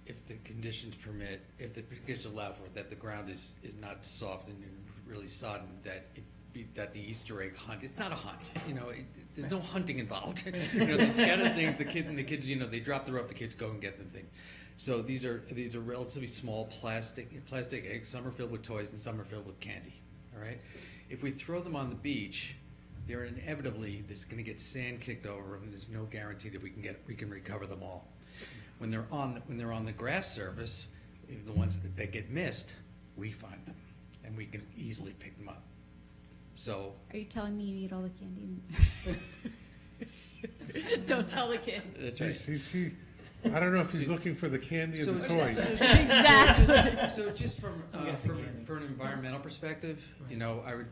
if the conditions permit, if the conditions allow for it, that the ground is not soft and really sodden, that the Easter egg hunt, it's not a hunt, there's no hunting involved. They scatter things, the kids, they drop the rope, the kids go and get them things. So these are relatively small plastic eggs. Some are filled with toys and some are filled with candy, all right? If we throw them on the beach, they're inevitably, there's gonna get sand kicked over them, and there's no guarantee that we can recover them all. When they're on the grass surface, the ones that get missed, we find them, and we can easily pick them up. So, Are you telling me you eat all the candy? Don't tell the kids. that's right. I don't know if he's looking for the candy or So the it's- toys. Exactly. So just from, I'm guessing candy. for an environmental perspective, you know, I would,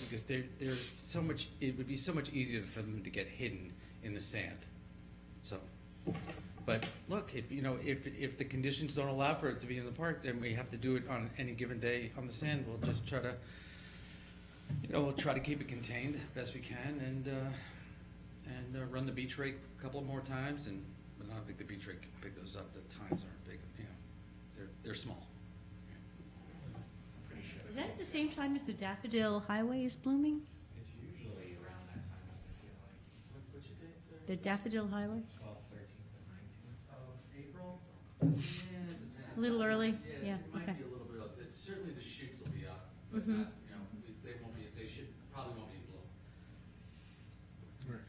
because there's so much, it would be so much easier for them to get hidden in the sand. So, but look, if, you know, if the conditions don't allow for it to be in the park, then we have to do it on any given day on the sand. We'll just try to, you know, we'll try to keep it contained best we can and run the beach rake a couple more times but I don't think the beach rake can pick those up. The tines aren't big, you know, they're small. Pretty sure. Is that at the same time as the daffodil highway is blooming? It's usually around that time, I feel like. What's your date? The daffodil highway? 12th, 13th, and 19th. Of April? A little early? Yeah, It might okay. be a little bit up. Certainly the shoots will be up, but Mhm. not, you know, they won't be, they should, probably won't be in bloom.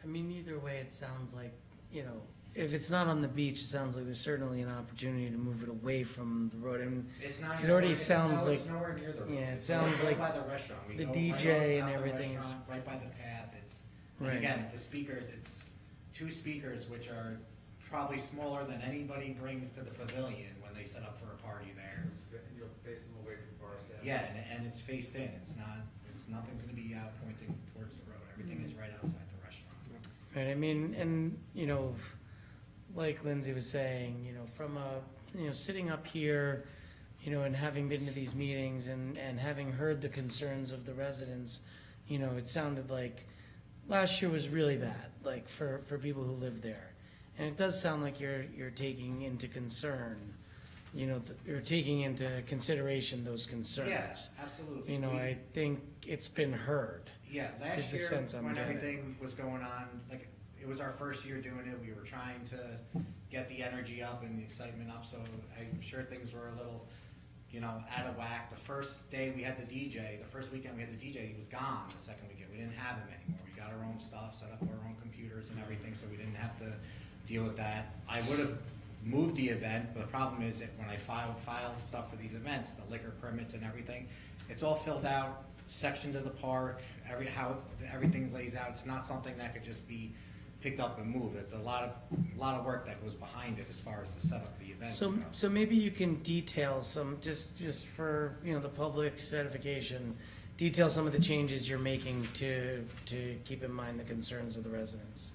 I mean, either way, it sounds like, you know, if it's not on the beach, it sounds like there's certainly an opportunity to move it away from the road. And It's not. It already it's sounds it's like- nowhere near the road. yeah, it It's sounds right like by the restaurant. We the go DJ right and out the everything is- restaurant, right by the path. And Right. again, the speakers, it's 2 speakers, which are probably smaller than anybody brings to the pavilion when they set up for a party there. And you'll face them away from Forest Avenue. Yeah, and it's faced in. Nothing's gonna be out pointing towards the road. Everything is right outside the restaurant. Right, I mean, and, you know, like Lindsay was saying, you know, from sitting up here, you know, and having been to these meetings and having heard the concerns of the residents, you know, it sounded like last year was really bad, like for people who live there. And it does sound like you're taking into concern, you know, you're taking into consideration those concerns. Yeah, absolutely. You know, I think it's been heard. Yeah, is last the year, sense I'm when getting. everything was going on, like, it was our first year doing it, we were trying to get the energy up and the excitement up, so I'm sure things were a little, you know, out of whack. The first day we had the DJ, the first weekend we had the DJ, he was gone. The second weekend, we didn't have him anymore. We got our own stuff, set up our own computers and everything, so we didn't have to deal with that. I would have moved the event, but the problem is that when I file stuff for these events, the liquor permits and everything, it's all filled out, sectioned to the park, how everything lays out. It's not something that could just be picked up and moved. It's a lot of work that goes behind it as far as the setup of the events go. So maybe you can detail some, just for, you know, the public's edification, detail some of the changes you're making to keep in mind the concerns of the residents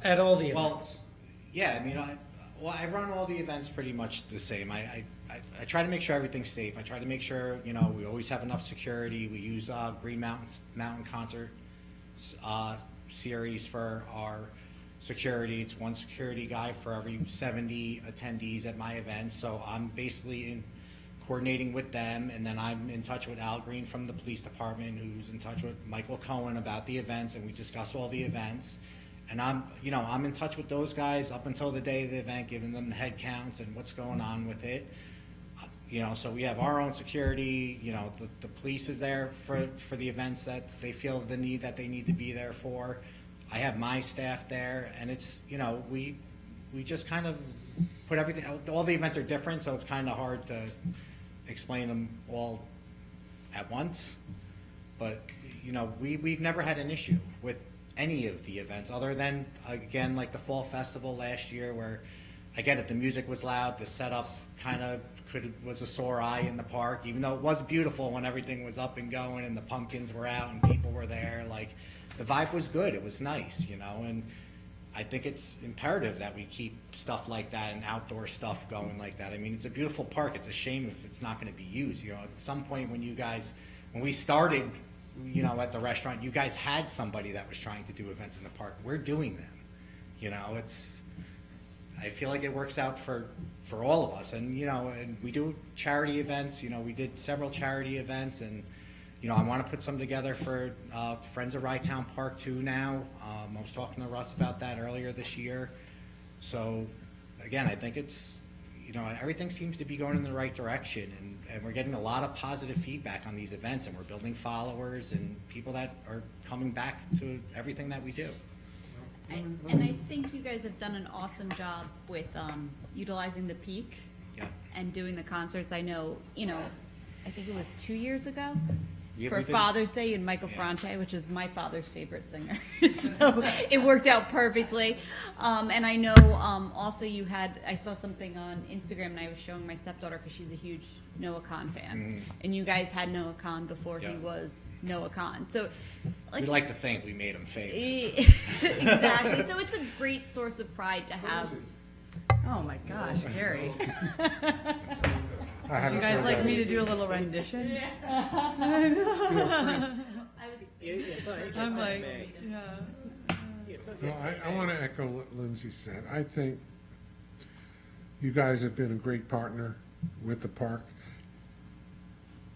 at all the Well, events. yeah, I mean, I run all the events pretty much the same. I try to make sure everything's safe. I try to make sure, you know, we always have enough security. We use Green Mountain Concert series for our security. It's one security guy for every 70 attendees at my event. So I'm basically coordinating with them, and then I'm in touch with Al Green from the police department, who's in touch with Michael Cohen about the events, and we discuss all the events. And I'm in touch with those guys up until the day of the event, giving them the head counts and what's going on with it. You know, so we have our own security. You know, the police is there for the events that they feel the need that they need to be there for. I have my staff there, and it's, you know, we just kind of put everything. All the events are different, so it's kind of hard to explain them all at once. But you know, we've never had an issue with any of the events, other than, again, like the fall festival last year, where I get it, the music was loud, the setup kind of was a sore eye in the park, even though it was beautiful when everything was up and going and the pumpkins were out and people were there. Like, the vibe was good, it was nice, you know, and I think it's imperative that we keep stuff like that and outdoor stuff going like that. I mean, it's a beautiful park. It's a shame if it's not going to be used. You know, at some point when we started, you know, at the restaurant, you guys had somebody that was trying to do events in the park. We're doing them. You know, I feel like it works out for all of us. And, you know, and we do charity events. You know, we did several charity events, and, you know, I want to put some together for Friends of Rytown Park too now. I was talking to Russ about that earlier this year. So, again, I think it's you know, everything seems to be going in the right direction, and we're getting a lot of positive feedback on these events, and we're building followers and people that are coming back to everything that we do. And I think you guys have done an awesome job with utilizing the peak Yeah. and doing the concerts. I know, I think it was 2 years ago Yeah, for we've been- Father's Day, and Michael Yeah. Ferrante, which is my father's favorite singer. So it worked out perfectly. And I know also you had, I saw something on Instagram, and I was showing my stepdaughter because she's a huge Noah Khan fan. And you guys had Noah Khan before he Yeah. was Noah Khan. So We'd like to think we made him famous. exactly. So it's a great source of pride to have. Oh my gosh, Gary. I Would have you a guys friend like that- me to do a little rendition? I'm like, yeah. No, I want to echo what Lindsay said. I think you guys have been a great partner with the park.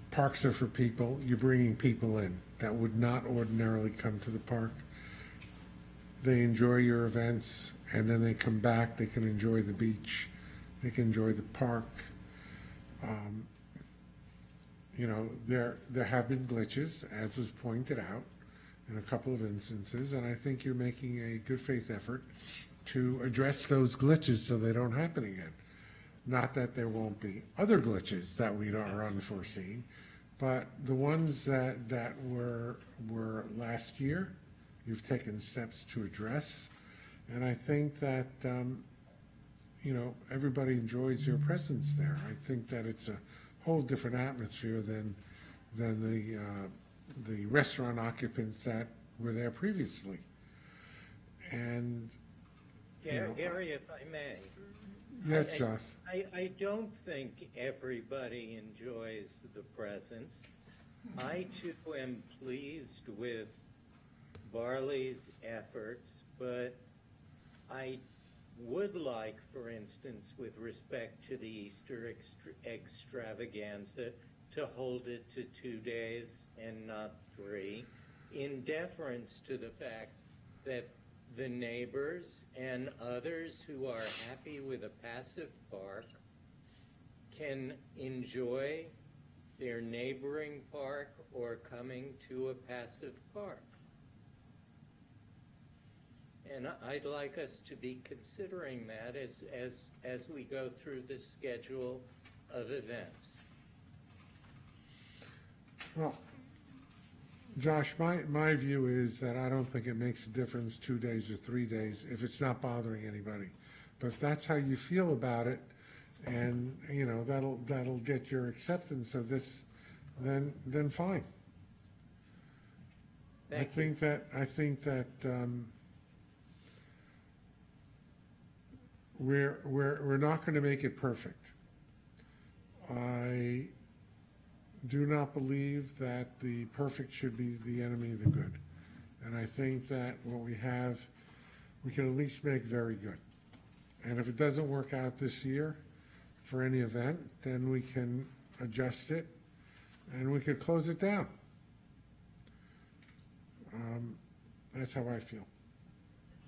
Parks are for people. You're bringing people in that would not ordinarily come to the park. They enjoy your events, and then they come back. They can enjoy the beach. They can enjoy the park. You know, there have been glitches, as was pointed out, in a couple of instances, and I think you're making a good faith effort to address those glitches so they don't happen again. Not that there won't be other glitches that we are unforeseen, but the ones that were last year, you've taken steps to address, and I think that you know, everybody enjoys your presence there. I think that it's a whole different atmosphere than the restaurant occupants that were there previously. And Gary, if I may. yes, Joss. I don't think everybody enjoys the presence. I too am pleased with Barley's efforts, but I would like, for instance, with respect to the Easter extravaganza, to hold it to 2 days and not 3, in deference to the fact that the neighbors and others who are happy with a passive park can enjoy their neighboring park or coming to a passive park. And I'd like us to be considering that as we go through the schedule of events. Well, Josh, my view is that I don't think it makes a difference 2 days or 3 days if it's not bothering anybody. But if that's how you feel about it, and you know that'll get your acceptance of this, then fine. I think that we're not going to make it perfect. I do not believe that the perfect should be the enemy of the good. And I think that what we have, we can at least make very good. And if it doesn't work out this year for any event, then we can adjust it and we could close it down. That's how I feel.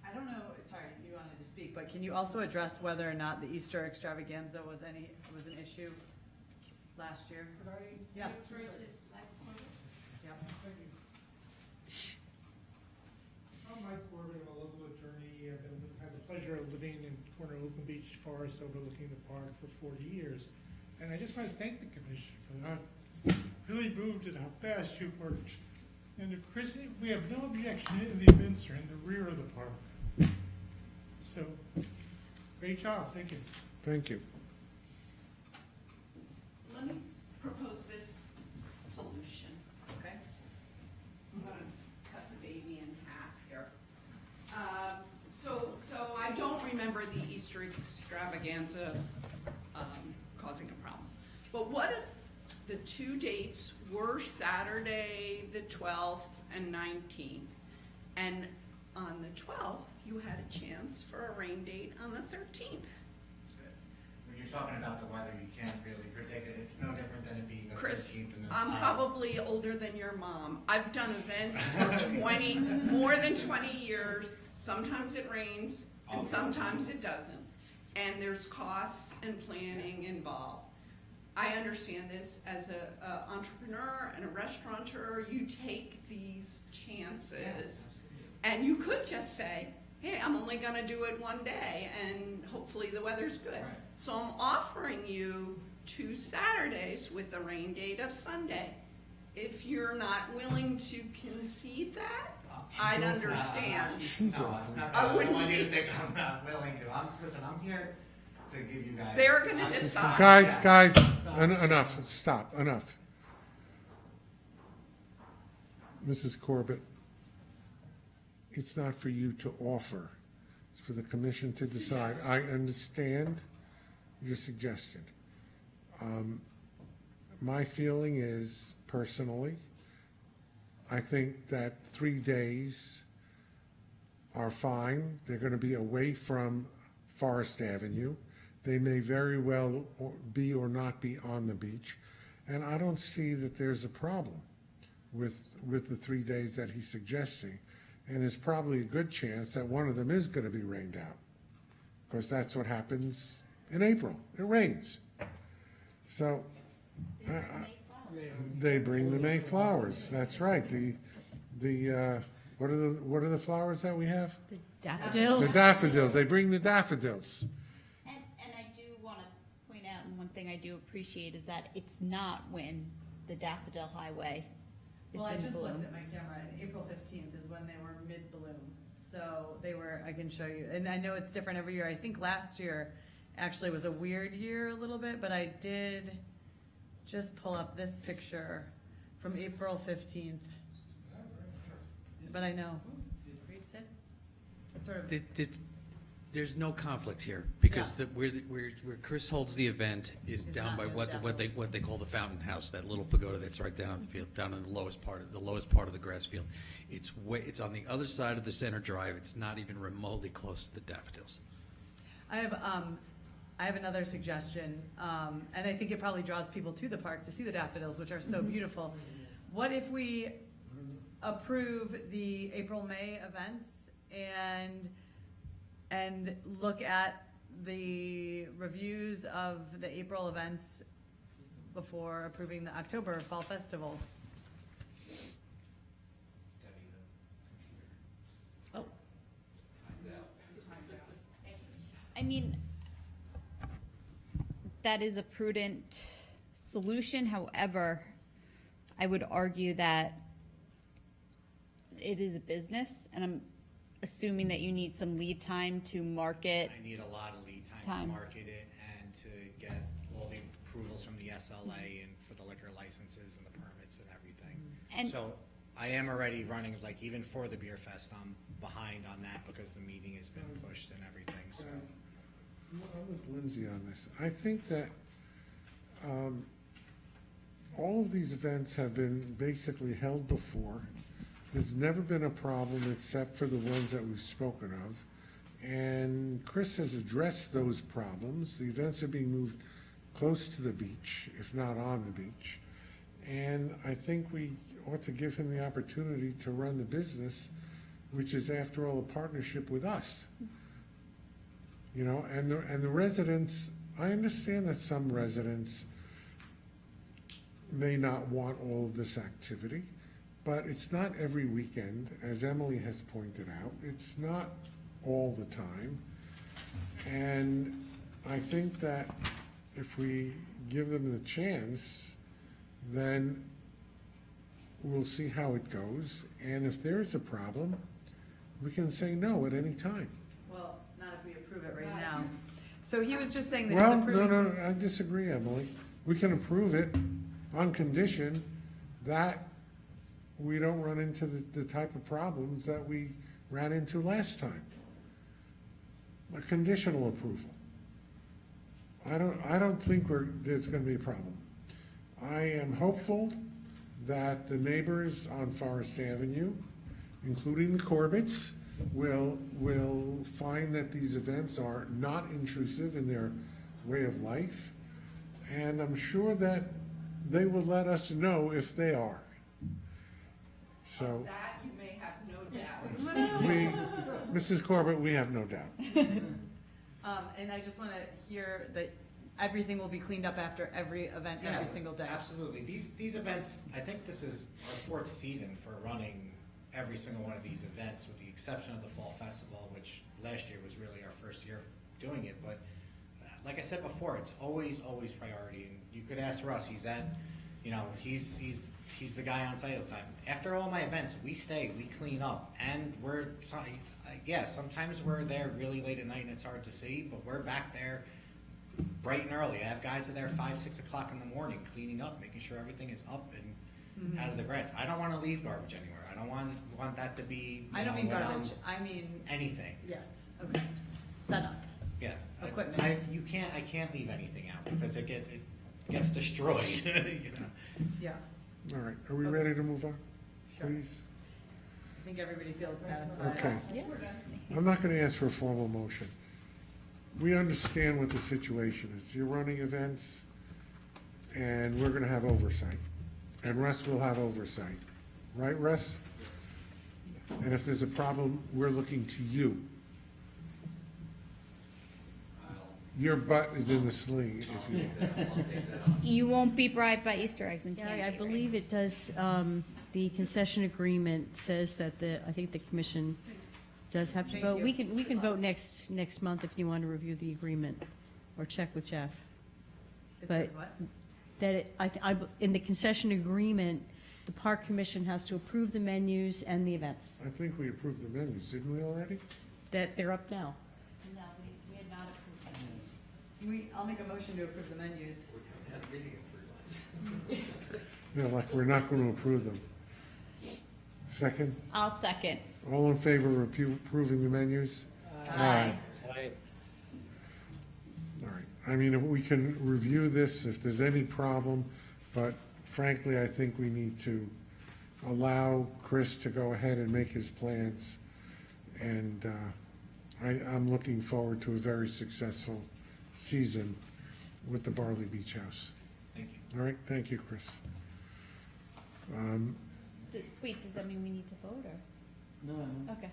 I don't know, sorry, you wanted to speak, but can you also address whether or not the Easter extravaganza was an issue last year? Could I? Yes. Yep. Yep. I'm Mike Corbin, I'm a local attorney. I've had the pleasure of living in corner Oakland Beach Forest overlooking the park for 40 years. And I just want to thank the commission for that. Really moved at how fast you worked. And if Chris, we have no objection if the events are in the rear of the park. So, great job, thank you. Thank you. Let me propose this solution, okay? I'm gonna cut the baby in half here. So I don't remember the Easter extravaganza causing a problem. But what if the 2 dates were Saturday, the 12th and 19th, and on the 12th, you had a chance for a rain date on the 13th? When you're talking about the weather, you can't really predict it. It's no different than it being the Chris, 13th and the I'm probably older than your mom. I've done events for more than 20 years. Sometimes it rains and sometimes it doesn't. And there's costs and planning involved. I understand this as a entrepreneur and a restaurateur, you take these chances. And you could just say, hey, I'm only gonna do it one day and hopefully the weather's good. Right. So I'm offering you 2 Saturdays with a rain date of Sunday. If you're not willing to concede that, I'd understand. She's No, awful. it's not, I I wouldn't don't want you to be- think I'm not willing to. Listen, I'm here to give you guys. They're gonna I'm- decide. Guys, enough, stop, enough. Mrs. Corbett, it's not for you to offer, it's for the commission to decide. I understand your suggestion. My feeling is, personally, I think that 3 days are fine. They're gonna be away from Forest Avenue. They may very well be or not be on the beach. And I don't see that there's a problem with the 3 days that he's suggesting. And there's probably a good chance that one of them is gonna be rained out. Because that's what happens in April. It rains. So, they bring the May flowers. That's right. What are the flowers that we have? The daffodils. The daffodils. They bring the daffodils. And I do want to point out, and one thing I do appreciate is that it's not when the Daffodil Highway is Well, I in just bloom. looked at my camera, and April 15th is when they were mid-bloom. So they were, I can show you, and I know it's different every year. I think last year actually was a weird year a little bit, but I did just pull up this picture from April 15th. But I know. It's sort of, There's no conflict here, because where Chris holds the event is It's down not by in the what they call the Fountain House, that little pagoda that's right down on the field, down in the lowest part of the grass field. It's on the other side of the center drive. It's not even remotely close to the daffodils. I have another suggestion, and I think it probably draws people to the park to see the daffodils, which are so beautiful. What if we approve the April-May events and look at the reviews of the April events before approving the October Fall Festival? Oh. I mean, that is a prudent solution. However, I would argue that it is a business, and I'm assuming that you need some lead time to market. I need a lot of lead time Time. to market it and to get all the approvals from the SLA and for the liquor licenses and the permits and everything. And- So I am already running, like, even for the beer fest, I'm behind on that because the meeting has been pushed and everything, so. I'm with Lindsay on this. I think that all of these events have been basically held before. There's never been a problem except for the ones that we've spoken of. And Chris has addressed those problems. The events are being moved close to the beach, if not on the beach. And I think we ought to give him the opportunity to run the business, which is, after all, a partnership with us. You know, and the residents, I understand that some residents may not want all of this activity, but it's not every weekend, as Emily has pointed out. It's not all the time. And I think that if we give them the chance, then we'll see how it goes. And if there's a problem, we can say no at any time. Well, not if we approve it right now. So he was just saying that Well, he's approving. no, I disagree, Emily. We can approve it on condition that we don't run into the type of problems that we ran into last time. A conditional approval. I don't think there's gonna be a problem. I am hopeful that the neighbors on Forest Avenue, including the Corbetts, will find that these events are not intrusive in their way of life. And I'm sure that they will let us know if they are. So, That you may have no doubt. Mrs. Corbett, we have no doubt. And I just want to hear that everything will be cleaned up after every event, Yeah, every single day. Absolutely. These events, I think this is our 4th season for running every single one of these events, with the exception of the Fall Festival, which last year was really our first year doing it. But like I said before, it's always priority. And you could ask Russ, he's at, you know, he's the guy on site all the time. After all my events, we stay, we clean up, and sometimes we're there really late at night and it's hard to see, but we're back there bright and early. I have guys that are there 5, 6 o'clock in the morning cleaning up, making sure everything is up and out of the grass. I don't want to leave garbage anywhere. I don't want that to be. I don't mean garbage, I mean. Anything. Yes, okay. Setup. Yeah. Equipment. I can't leave anything out because it gets destroyed. You know? Yeah, All right, are we ready to move on, Sure. please? I think everybody feels satisfied. Okay. Yeah. I'm not gonna ask for a formal motion. We understand what the situation is. You're running events, and we're gonna have oversight. And Russ will have oversight. Right, Russ? And if there's a problem, we're looking to you. Your butt is in the sling, if you will. You won't be bribed by Easter eggs and Gary, candy. I right? believe it does, the concession agreement says that I think the commission does have to Thank vote. you. We can vote next month if you want to review the agreement or check with Jeff. It But- says what? That in the concession agreement, the park commission has to approve the menus and the events, I think we approved the menus, didn't we already? that they're up now. No, we had not approved that. I'll make a motion to approve the menus. No, like, we're not gonna approve them. Second? I'll second. All in favor of approving the menus? Aye. All right, I mean, if we can review this if there's any problem, but frankly, I think we need to allow Chris to go ahead and make his plans. And I'm looking forward to a very successful season with the Barley Beach House. Thank you. All right, thank you, Chris. Wait, does that mean we need to vote or? No, Okay.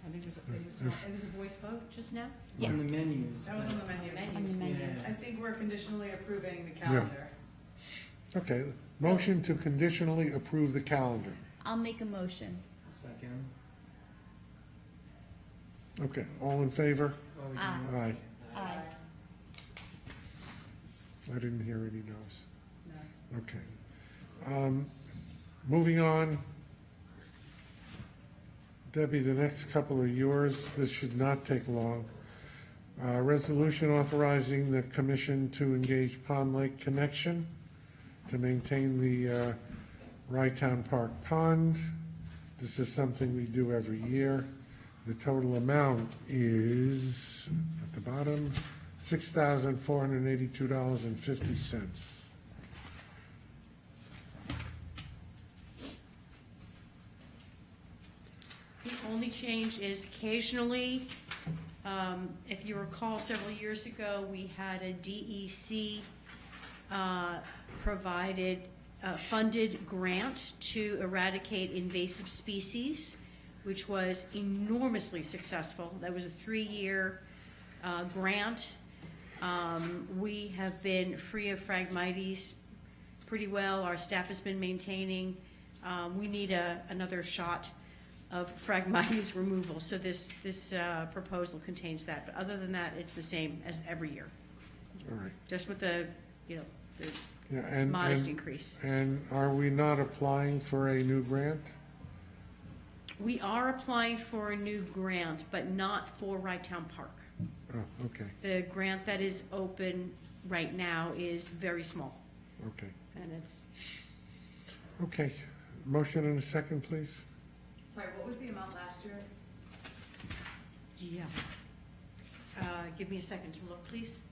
I think it was a voice vote just now? Yeah. on the menus. That was on the menu. On the menu. I think we're conditionally approving the calendar. Okay, motion to conditionally approve the calendar. I'll make a motion. Second. Okay, all in favor? Well, we Aye. can- Aye. Aye. I didn't hear any no's. No. Okay. Moving on. Debbie, the next couple are yours. This should not take long. Resolution authorizing the commission to engage Pond Lake Connection to maintain the Rytown Park Pond. This is something we do every year. The total amount is, at the bottom, $6,482.50. The only change is occasionally, if you recall, several years ago, we had a DEC provided, funded grant to eradicate invasive species, which was enormously successful. That was a 3-year grant. We have been free of Phragmites pretty well. Our staff has been maintaining. We need another shot of Phragmites removal, so this proposal contains that. But other than that, it's the same as every year, All right. just with the Yeah, and modest increase. And are we not applying for a new grant? We are applying for a new grant, but not for Rytown Park. Oh, okay, The grant that is open right now is very small, okay. and it's, Okay, motion and a second, please. Sorry, what was the amount last year? yeah. Give me a second to look, please.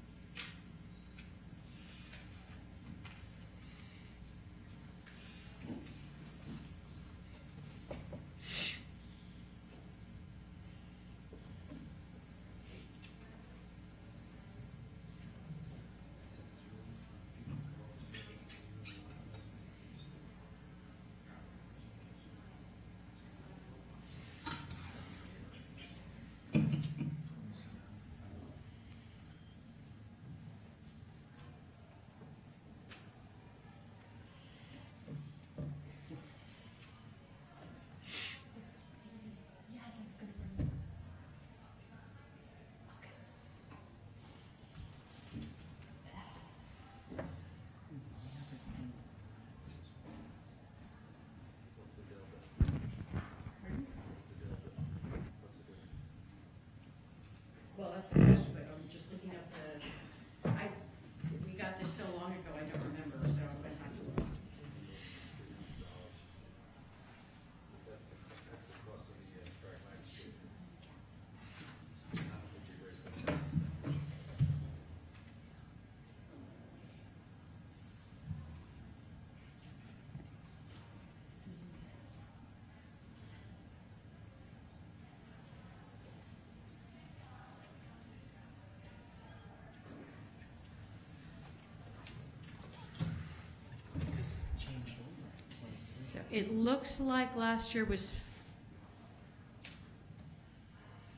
It looks like last year was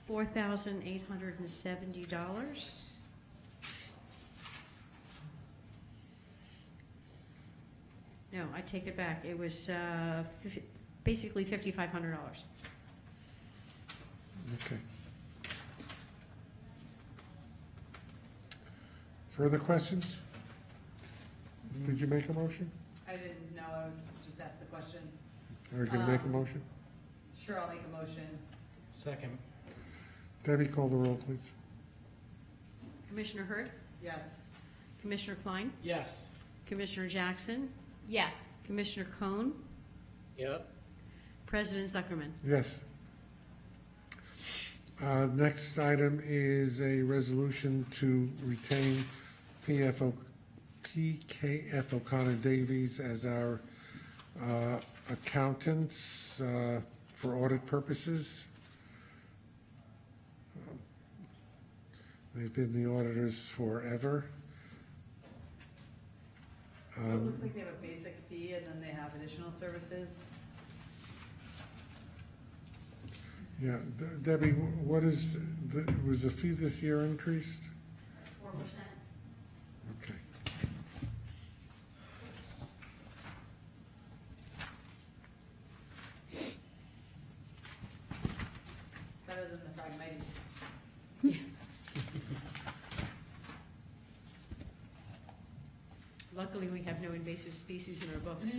$4,870. No, I take it back. It was basically $5,500. Okay. Further questions? Did you make a motion? I didn't know, I was just asked the question. Are you gonna make a motion? Sure, I'll make a motion. Second. Debbie, call the roll, please. Commissioner Hurd, Yes. Commissioner Klein, Yes. Commissioner Jackson, Yes. Commissioner Cohn, Yep. President Zuckerman. Yes. Next item is a resolution to retain PKF O'Connor Davies as our accountants for audit purposes. They've been the auditors forever. So it looks like they have a basic fee and then they have additional services. Yeah, Debbie, what is, was the fee this year increased? 4%. Okay. It's better than the Phragmites. Luckily, we have no invasive species in our books.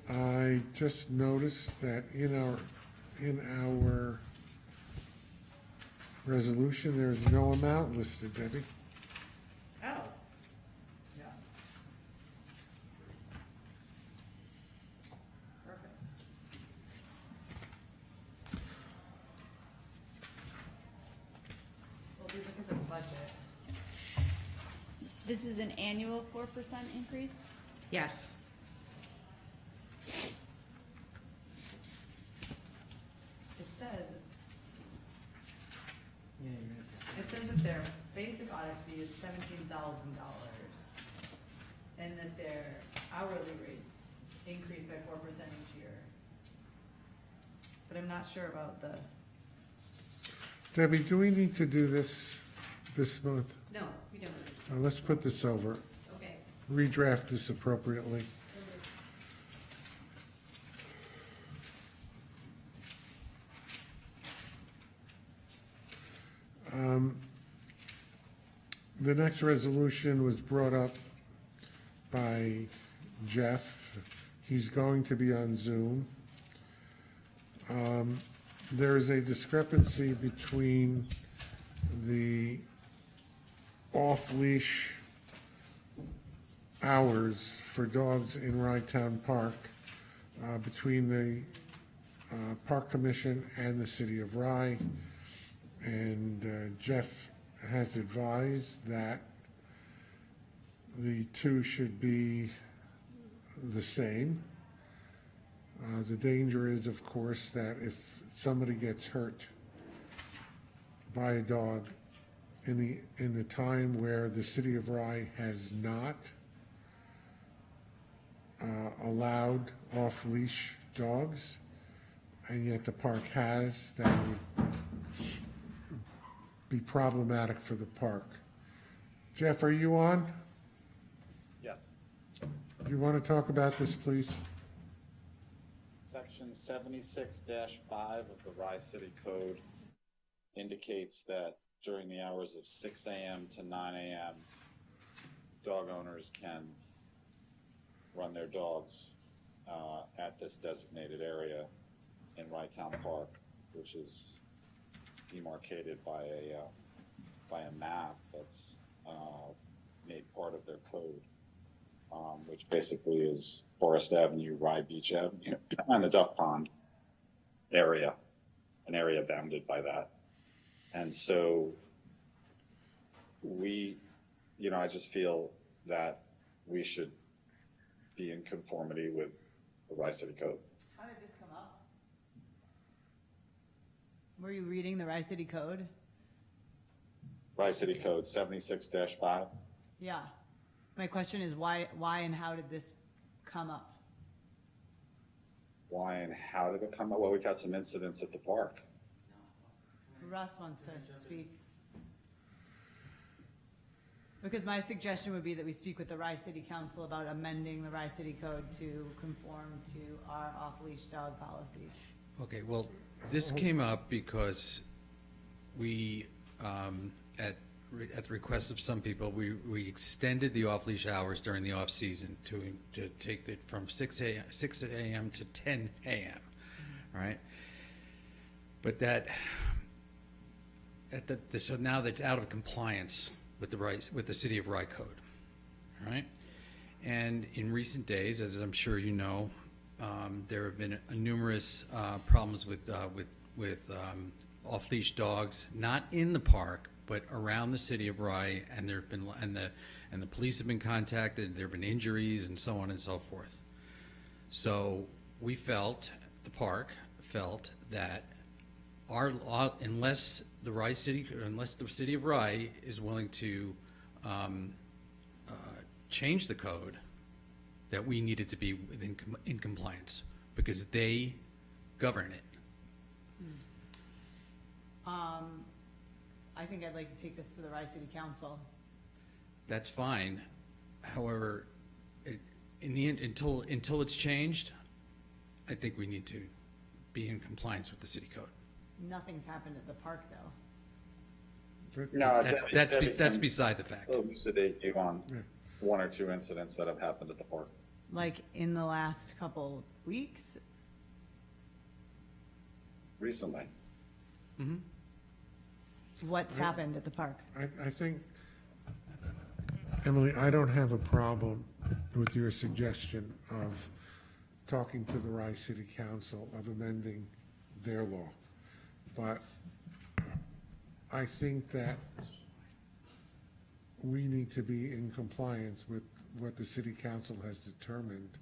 I just noticed that in our resolution, there's no amount listed, Debbie. Oh, Yeah. Perfect. Well, if you look at the budget, This is an annual 4% increase? yes. it says, that their basic audit fee is $17,000. And that their hourly rates increase by 4% each year. But I'm not sure about the, Debbie, do we need to do this month? No, we don't. Let's put this over, Okay. redraft this appropriately. The next resolution was brought up by Jeff. He's going to be on Zoom. There is a discrepancy between the off-leash hours for dogs in Rydtown Park between the Park Commission and the City of Rye. And Jeff has advised that the two should be the same. The danger is, of course, that if somebody gets hurt by a dog in the time where the City of Rye has not allowed off-leash dogs, and yet the park has, that would be problematic for the park. Jeff, are you on? Yes. Do you want to talk about this, please? Section 76-5 of the Rye City Code indicates that during the hours of 6 a.m. to 9 a.m., dog owners can run their dogs at this designated area in Rydtown Park, which is demarcated by a map that's made part of their code, which basically is Forest Avenue, Rye Beach Avenue, and the Duck Pond area, an area bounded by that. And so I just feel that we should be in conformity with the Rye City Code. how did this come up? Were you reading the Rye City Code? Rye City Code 76-5. Yeah. My question is why and how did this come up? why and how did it come up? Well, we've had some incidents at the park. Russ wants to speak. Because my suggestion would be that we speak with the Rye City Council about amending the Rye City Code to conform to our off-leash dog policies. Okay, well, this came up because we, at the request of some people, we extended the off-leash hours during the off-season to take it from 6 a.m. to 10 a.m., all right? But so now that's out of compliance with the City of Rye Code, all right? And in recent days, as I'm sure you know, there have been numerous problems with off-leash dogs, not in the park, but around the City of Rye, and there've been and the police have been contacted. There have been injuries and so on and so forth. So we felt, the park felt that unless the City of Rye is willing to change the code, that we needed to be in compliance because they govern it. I think I'd like to take this to the Rye City Council. That's fine. However, in the end, until it's changed, I think we need to be in compliance with the city code. Nothing's happened at the park, though. No, That's beside the fact. Elucidate you on one or two incidents that have happened at the park. Like in the last couple weeks? Recently. Mm-hmm. What's happened at the park? I think, Emily, I don't have a problem with your suggestion of talking to the Rye City Council of amending their law. But I think that we need to be in compliance with what the city council has determined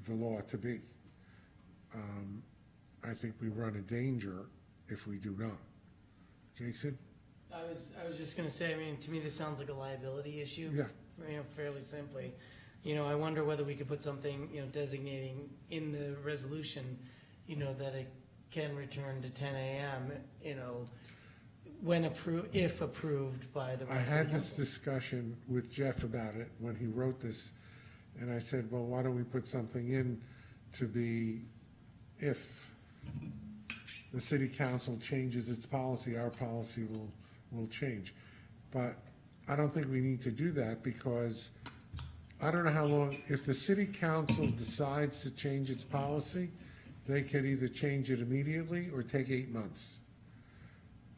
the law to be. I think we run a danger if we do not. Jason? I was just gonna say, I mean, to me, this sounds like a liability issue. Yeah. Fairly simply. I wonder whether we could put something, designating in the resolution, that it can return to 10 a.m., when if approved by the I Rye City had this Council. discussion with Jeff about it when he wrote this, and I said, well, why don't we put something in to be, if the city council changes its policy, our policy will change. But I don't think we need to do that because I don't know how long, if the city council decides to change its policy, they could either change it immediately or take 8 months.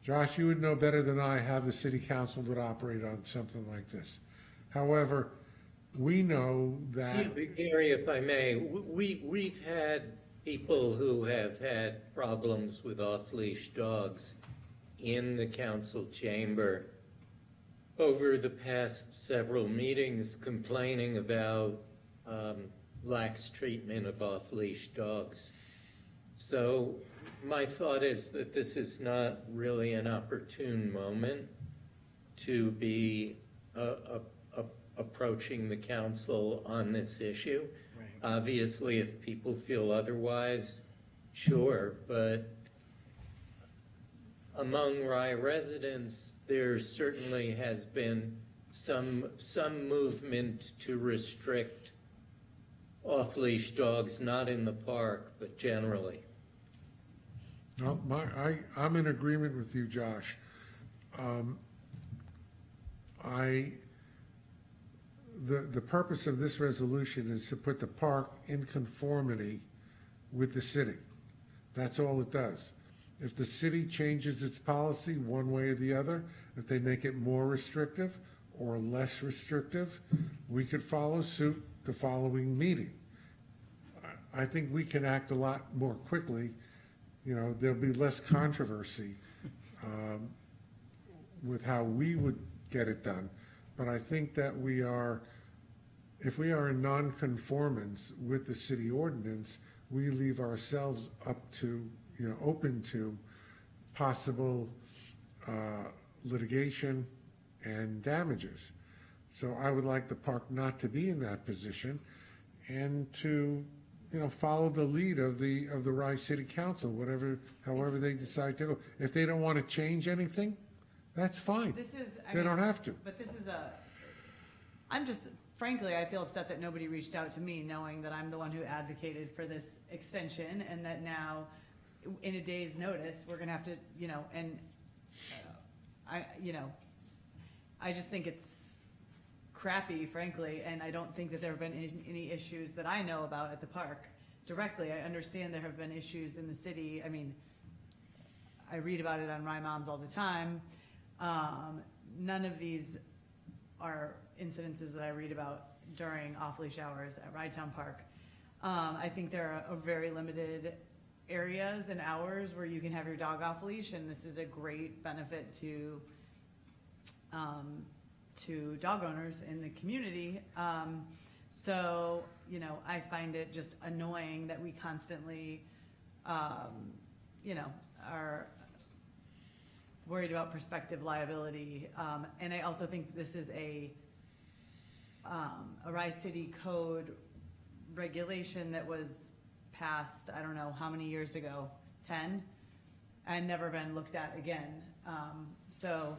Josh, you would know better than I how the city council would operate on something like this. However, we know that. Gary, if I may, we've had people who have had problems with off-leash dogs in the council chamber over the past several meetings complaining about lax treatment of off-leash dogs. So my thought is that this is not really an opportune moment to be approaching the council on this issue. Right. Obviously, if people feel otherwise, sure, but among Rye residents, there certainly has been some movement to restrict off-leash dogs, not in the park, but generally. No, I'm in agreement with you, Josh. The purpose of this resolution is to put the park in conformity with the city. That's all it does. If the city changes its policy one way or the other, if they make it more restrictive or less restrictive, we could follow suit the following meeting. I think we can act a lot more quickly. There'll be less controversy with how we would get it done. But I think that if we are in non-conformance with the city ordinance, we leave ourselves up to, open to possible litigation and damages. So I would like the park not to be in that position and to, follow the lead of the Rice City Council, however they decide to go. If they don't want to change anything, that's fine. They don't have to. But frankly, I feel upset that nobody reached out to me, knowing that I'm the one who advocated for this extension, and that now, in a day's notice, we're gonna have to, I just think it's crappy, frankly, and I don't think that there have been any issues that I know about at the park directly. I understand there have been issues in the city. I mean, I read about it on Moms all the time. None of these are incidences that I read about during off-leash hours at Rydetown Park. I think there are very limited areas and hours where you can have your dog off leash, and this is a great benefit to dog owners in the community. So, I find it just annoying that we constantly, are worried about prospective liability. And I also think this is a Rice City Code regulation that was passed, I don't know how many years ago, 10, and never been looked at again. So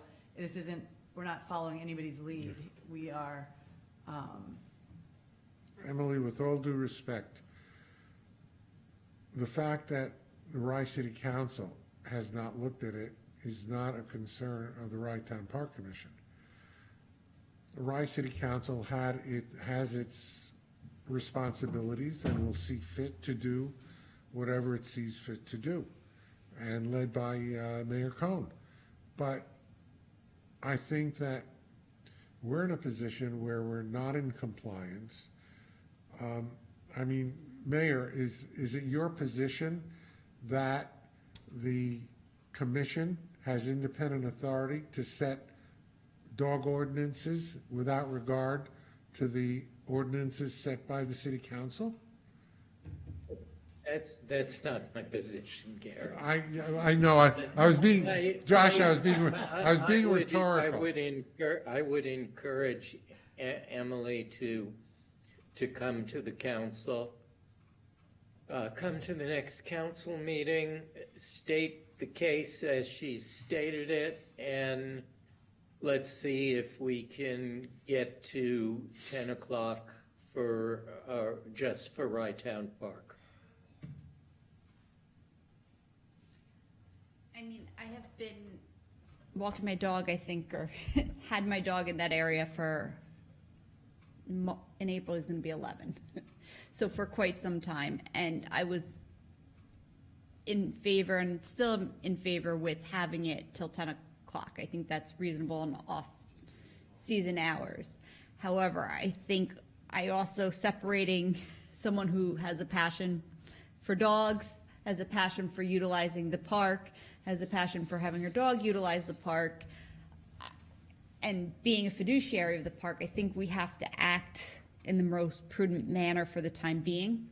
we're not following anybody's lead. We are. Emily, with all due respect, the fact that the Rice City Council has not looked at it is not a concern of the Rydetown Park Commission. The Rice City Council has its responsibilities and will see fit to do whatever it sees fit to do, and led by Mayor Cohn. But I think that we're in a position where we're not in compliance. Mayor, is it your position that the commission has independent authority to set dog ordinances without regard to the ordinances set by the city council? That's not my position, Gary. I know. I was being rhetorical. I would encourage Emily to come to the council, come to the next council meeting, state the case as she stated it, and let's see if we can get to 10 o'clock just for Rydetown Park. I mean, I have been walking my dog, I think, or had my dog in that area in April is going to be 11. So for quite some time. And I was in favor, and still in favor, with having it till 10 o'clock. I think that's reasonable in off-season hours. However, I think I also separating someone who has a passion for dogs, has a passion for utilizing the park, has a passion for having her dog utilize the park, and being a fiduciary of the park, I think we have to act in the most prudent manner for the time being.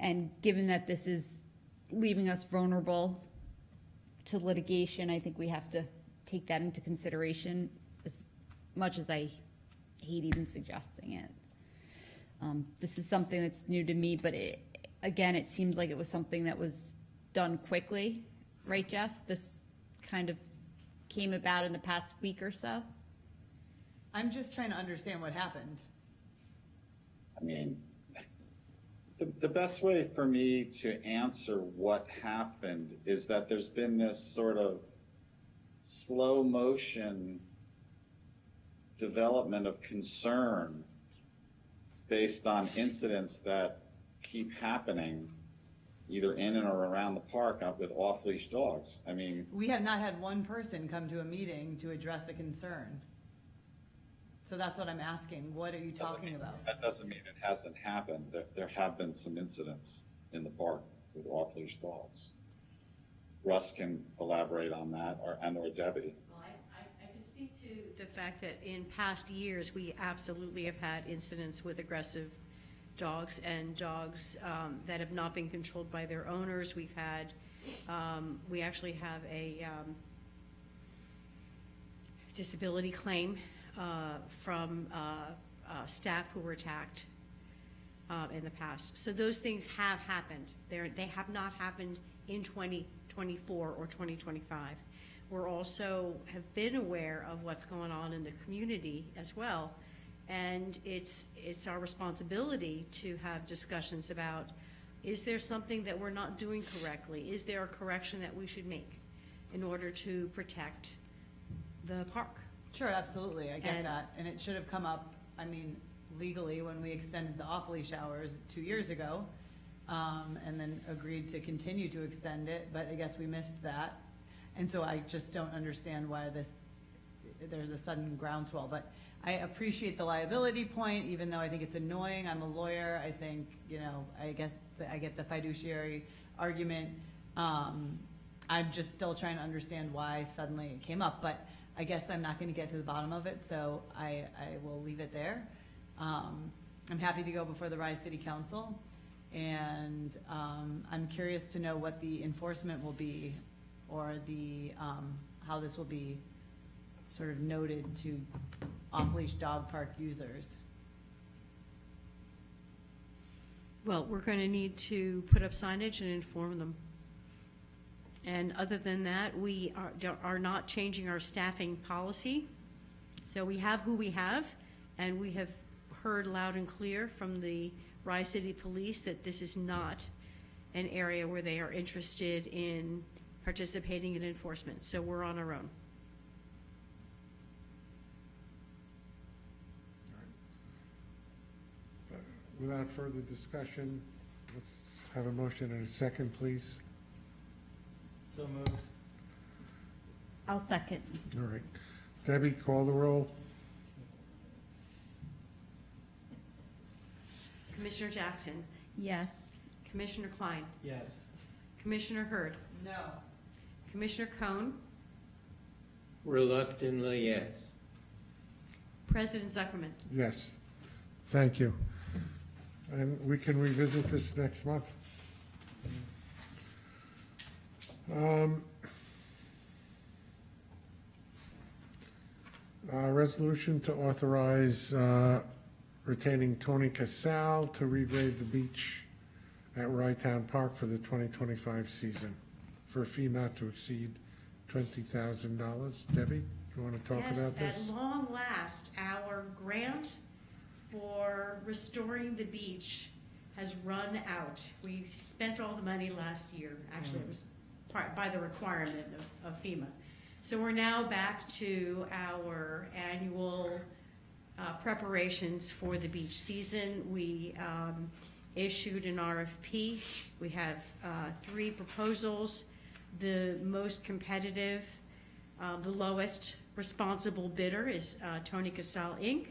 And given that this is leaving us vulnerable to litigation, I think we have to take that into consideration, as much as I hate even suggesting it. This is something that's new to me, but it seems like it was something that was done quickly, right, Jeff? This kind of came about in the past week or so. I'm just trying to understand what happened. I mean, the best way for me to answer what happened is that there's been this sort of slow motion development of concern based on incidents that keep happening either in and or around the park with off-leash dogs. I mean, we have not had one person come to a meeting to address a concern. So that's what I'm asking. What are you talking about? That doesn't mean it hasn't happened. There have been some incidents in the park with off-leash dogs. Russ can elaborate on that, or Debbie. Well, I can speak to the fact that in past years, we absolutely have had incidents with aggressive dogs and dogs that have not been controlled by their owners. We actually have a disability claim from staff who were attacked in the past. So those things have happened. They have not happened in 2024 or 2025. We're also have been aware of what's going on in the community as well. And it's our responsibility to have discussions about, is there something that we're not doing correctly? Is there a correction that we should make in order to protect the park? Sure, absolutely, I get And- that, and it should have come up, I mean, legally, when we extended the off-leash hours 2 years ago, and then agreed to continue to extend it, but I guess we missed that. And so I just don't understand why there's a sudden groundswell, but I appreciate the liability point, even though I think it's annoying. I'm a lawyer. I think, I guess I get the fiduciary argument. I'm just still trying to understand why suddenly it came up, but I guess I'm not going to get to the bottom of it, so I will leave it there. I'm happy to go before the Rise City Council, and I'm curious to know what the enforcement will be, or how this will be sort of noted to off-leash dog park users. Well, we're going to need to put up signage and inform them. And other than that, we are not changing our staffing policy. So we have who we have, and we have heard loud and clear from the Rise City Police that this is not an area where they are interested in participating in enforcement. So we're on our own. Without further discussion, let's have a motion and a second, please. So moved. I'll second. All right. Debbie, call the roll. Commissioner Jackson, Yes. Commissioner Klein, Yes. Commissioner Hurd, No. Commissioner Cohn, Reluctantly, yes. President Zuckerman. Yes. Thank you. And we can revisit this next month. Resolution to authorize retaining Tony Casal to regrade the beach at Rytown Park for the 2025 season for a fee not to exceed $20,000. Debbie, you want to talk about this? Yes, at long last, our grant for restoring the beach has run out. We spent all the money last year. Actually, it was by the requirement of FEMA. So we're now back to our annual preparations for the beach season. We issued an RFP. We have 3 proposals. The most competitive, the lowest responsible bidder is Tony Casal Inc.,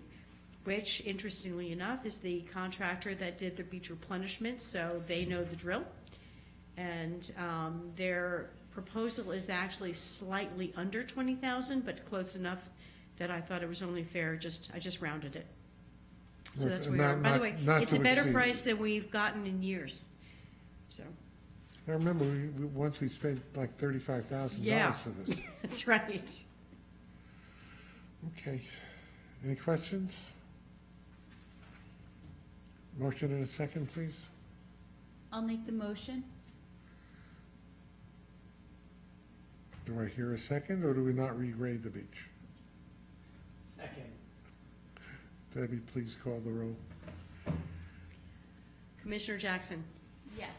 which, interestingly enough, is the contractor that did the beach replenishment, so they know the drill. And their proposal is actually slightly under $20,000, but close enough that I thought it was only fair. I just rounded it. So that's where we are. By the way, it's a better price than we've gotten in years. So. I remember once we spent like $35,000 for this. That's right. Okay. Any questions? Motion and a second, please. I'll make the motion. Do I hear a second, or do we not regrade the beach? Second. Debbie, please call the roll. Commissioner Jackson, Yes.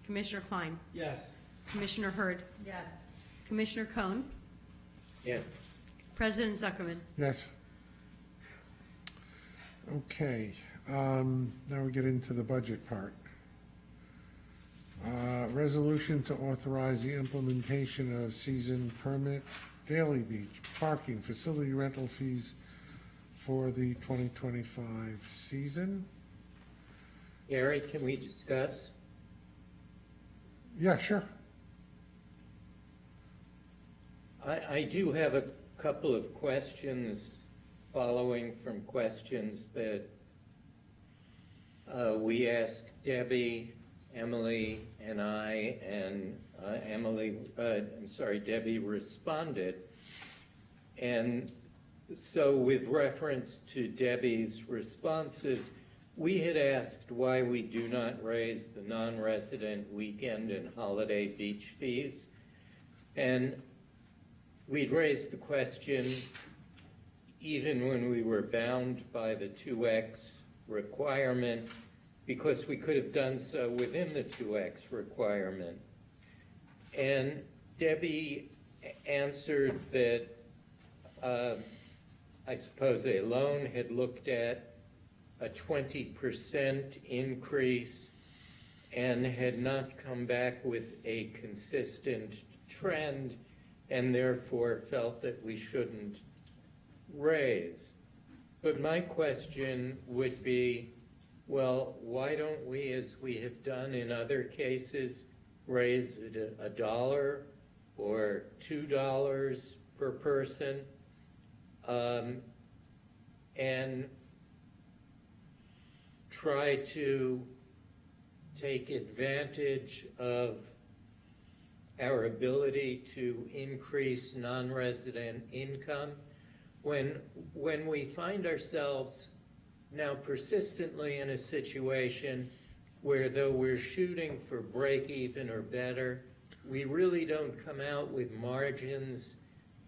Commissioner Klein, Yes. Commissioner Hurd, Yes. Commissioner Cohn, Yes. President Zuckerman. Yes. Okay, now we get into the budget part. Resolution to authorize the implementation of season permit, daily beach, parking, facility rental fees for the 2025 season. Gary, can we discuss? Yeah, sure. I do have a couple of questions following from questions that we asked Debbie, Emily, and I, and Debbie responded. And so with reference to Debbie's responses, we had asked why we do not raise the non-resident weekend and holiday beach fees. And we'd raised the question even when we were bound by the 2X requirement, because we could have done so within the 2X requirement. And Debbie answered that I suppose a loan had looked at a 20% increase and had not come back with a consistent trend, and therefore felt that we shouldn't raise. But my question would be, well, why don't we, as we have done in other cases, raise it $1 or $2 per person, and try to take advantage of our ability to increase non-resident income when we find ourselves now persistently in a situation where, though we're shooting for break even or better, we really don't come out with margins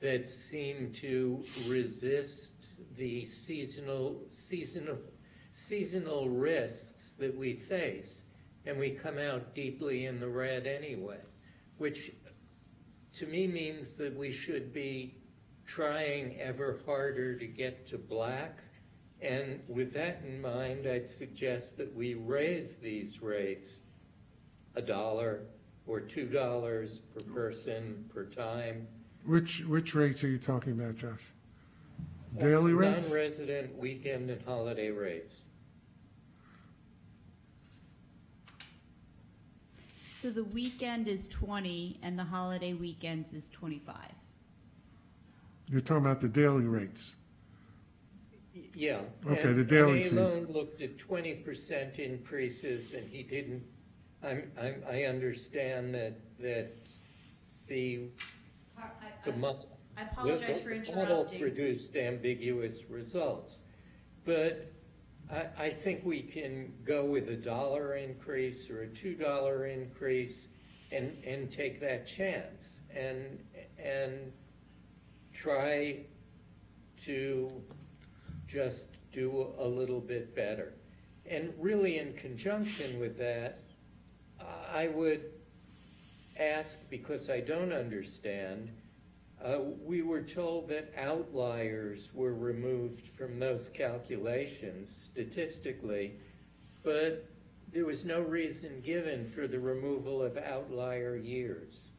that seem to resist the seasonal risks that we face, and we come out deeply in the red anyway, which to me means that we should be trying ever harder to get to black. And with that in mind, I'd suggest that we raise these rates $1 or $2 per person per time. Which rates are you talking about, Josh? Daily rates? Non-resident weekend and holiday rates. So the weekend is 20 and the holiday weekends is 25. You're talking about the daily rates? Yeah. Okay, and the daily A fees. loan looked at 20% increases, and he didn't. I understand that the model. I apologize for The model interrupting. produced ambiguous results, but I think we can go with $1 increase or a $2 increase and take that chance and try to just do a little bit better. And really in conjunction with that, I would ask, because I don't understand, we were told that outliers were removed from those calculations statistically, but there was no reason given for the removal of outlier years.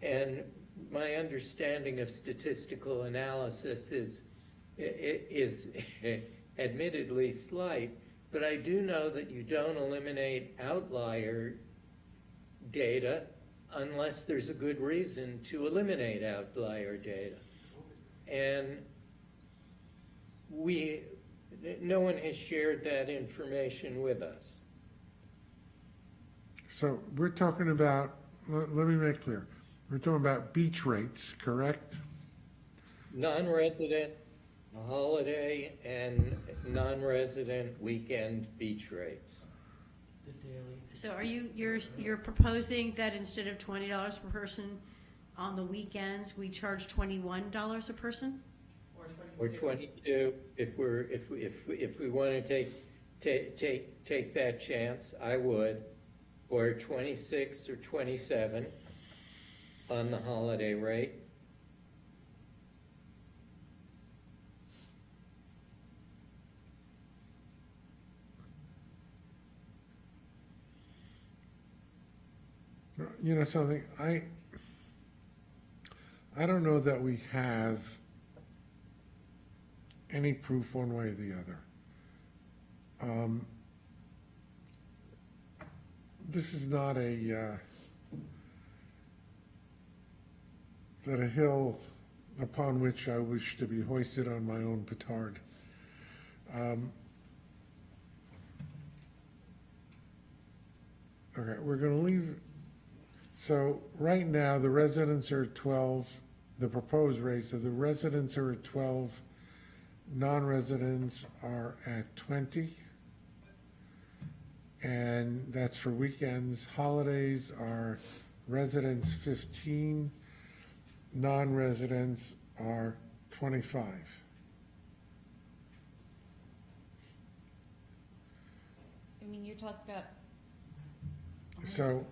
And my understanding of statistical analysis is admittedly slight, but I do know that you don't eliminate outlier data unless there's a good reason to eliminate outlier data. And no one has shared that information with us. So we're talking about, let me make clear, we're talking about beach rates, correct? Non-resident holiday and non-resident weekend beach rates. So are you're proposing that instead of $20 per person on the weekends, we charge $21 a person? Or 22, if we want to take that chance, I would, or 26 or 27 on the holiday rate. You know something, I don't know that we have any proof one way or the other. This is not a hill upon which I wish to be hoisted on my own petard. Okay, we're gonna leave. So right now, the residents are at 12, the proposed rates, so the residents are at 12, non-residents are at 20. and that's for weekends. Holidays are residents 15, non-residents are 25. I mean, you're talking about, So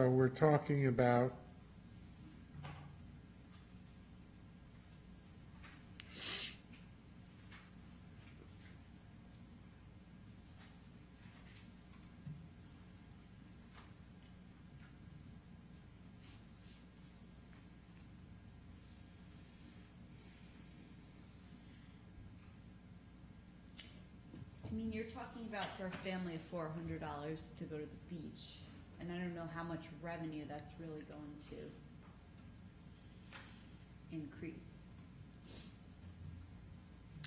we're talking about you're talking about for a family of $400 to go to the beach, and I don't know how much revenue that's really going to increase.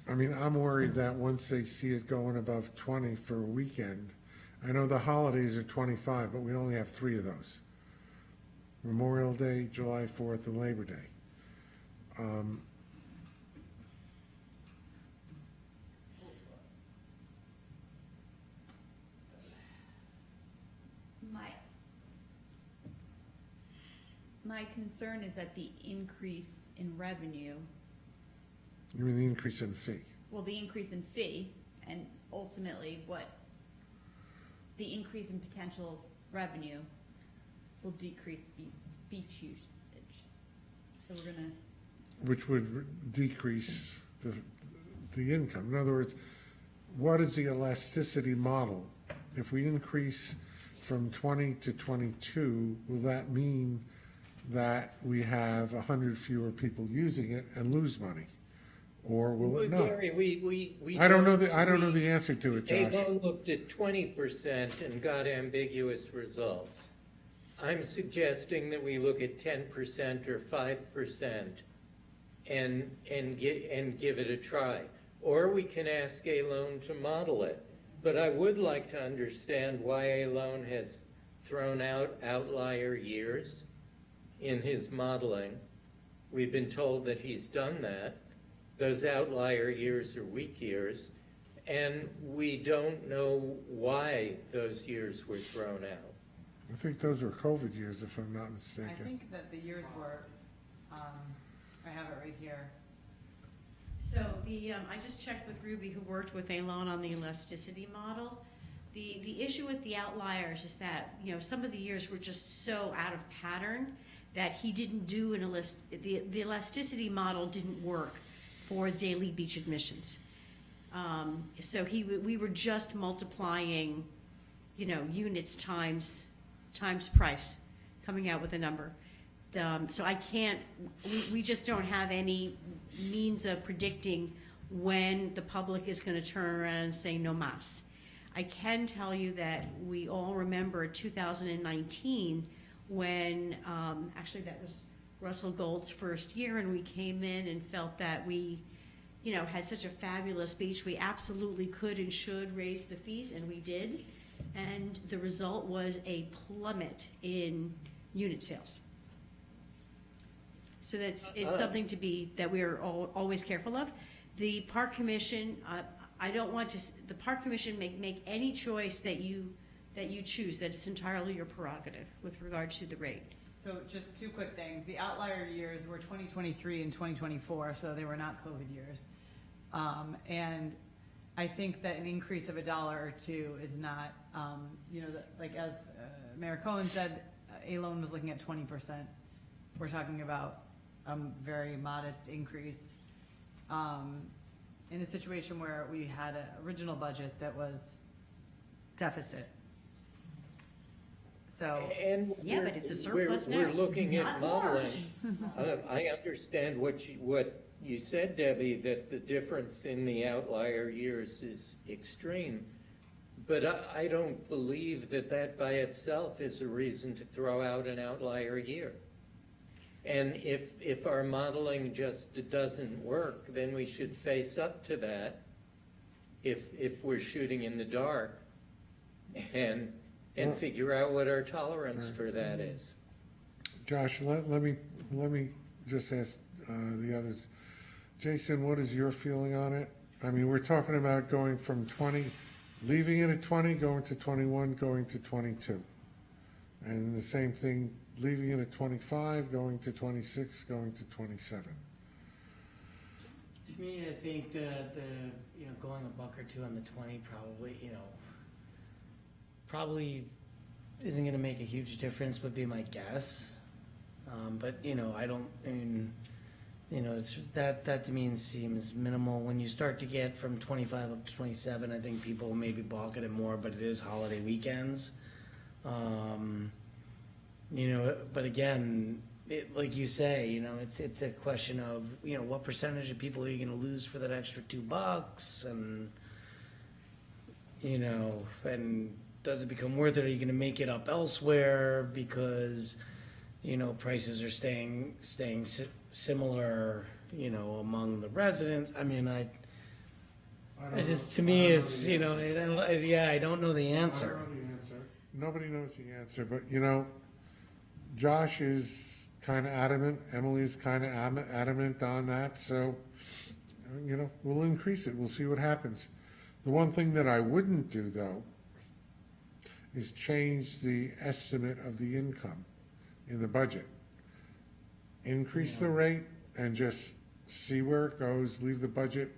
I mean, I'm worried that once they see it going above 20 for a weekend, I know the holidays are 25, but we only have 3 of those. Memorial Day, July 4th, and Labor Day. My concern is that the increase in revenue, You mean the increase in fee? well, the increase in fee, and ultimately what the increase in potential revenue will decrease beach usage. So we're gonna, Which would decrease the income. In other words, what is the elasticity model? If we increase from 20 to 22, will that mean that we have 100 fewer people using it and lose money? Or will it not? Gary, we I don't know the answer to it, Josh. Avon looked at 20% and got ambiguous results. I'm suggesting that we look at 10% or 5% and give it a try. Or we can ask A-Loan to model it. But I would like to understand why A-Loan has thrown out outlier years in his modeling. We've been told that he's done that. Those outlier years are weak years, and we don't know why those years were thrown out. I think those were COVID years, if I'm not mistaken. I think that the years were, I have it right here. So I just checked with Ruby, who worked with A-Loan on the elasticity model. The issue with the outliers is that, some of the years were just so out of pattern that he didn't do the elasticity model didn't work for daily beach admissions. So we were just multiplying, units times price, coming out with a number. So I can't, we just don't have any means of predicting when the public is going to turn around and say no mas. I can tell you that we all remember 2019 when, actually that was Russell Gold's first year, and we came in and felt that we, had such a fabulous beach. We absolutely could and should raise the fees, and we did. And the result was a plummet in unit sales. So it's something that we are always careful of. The Park Commission, I don't want the Park Commission make any choice that you choose, that it's entirely your prerogative with regard to the rate. So just 2 quick things. The outlier years were 2023 and 2024, so they were not COVID years. And I think that an increase of $1 or $2 is not, like as Mayor Cohen said, A-Loan was looking at 20%. We're talking about a very modest increase in a situation where we had an original budget that was deficit. So, Yeah, but it's a surplus now. We're looking at Not modeling. I understand what you said, Debbie, that the difference in the outlier years is extreme. But I don't believe that by itself is a reason to throw out an outlier year. And if our modeling just doesn't work, then we should face up to that if we're shooting in the dark and figure out what our tolerance for that is. Josh, let me just ask the others. Jason, what is your feeling on it? I mean, we're talking about going from 20 leaving it at 20, going to 21, going to 22. And the same thing, leaving it at 25, going to 26, going to 27. To me, I think that going a buck or two on the 20 probably, probably isn't going to make a huge difference, would be my guess. But it's that to me seems minimal. When you start to get from 25 up to 27, I think people maybe balk at it more, but it is holiday weekends. But again, like you say, it's a question of, what percentage of people are you going to lose for that extra $2, and does it become worth it? Are you going to make it up elsewhere because, prices are staying similar, among the residents? I mean, I don't know the answer. I don't know the answer. Nobody knows the answer, but Josh is kind of adamant, Emily's kind of adamant on that, so, we'll increase it, we'll see what happens. The one thing that I wouldn't do, though, is change the estimate of the income in the budget. Increase the rate and just see where it goes, leave the budget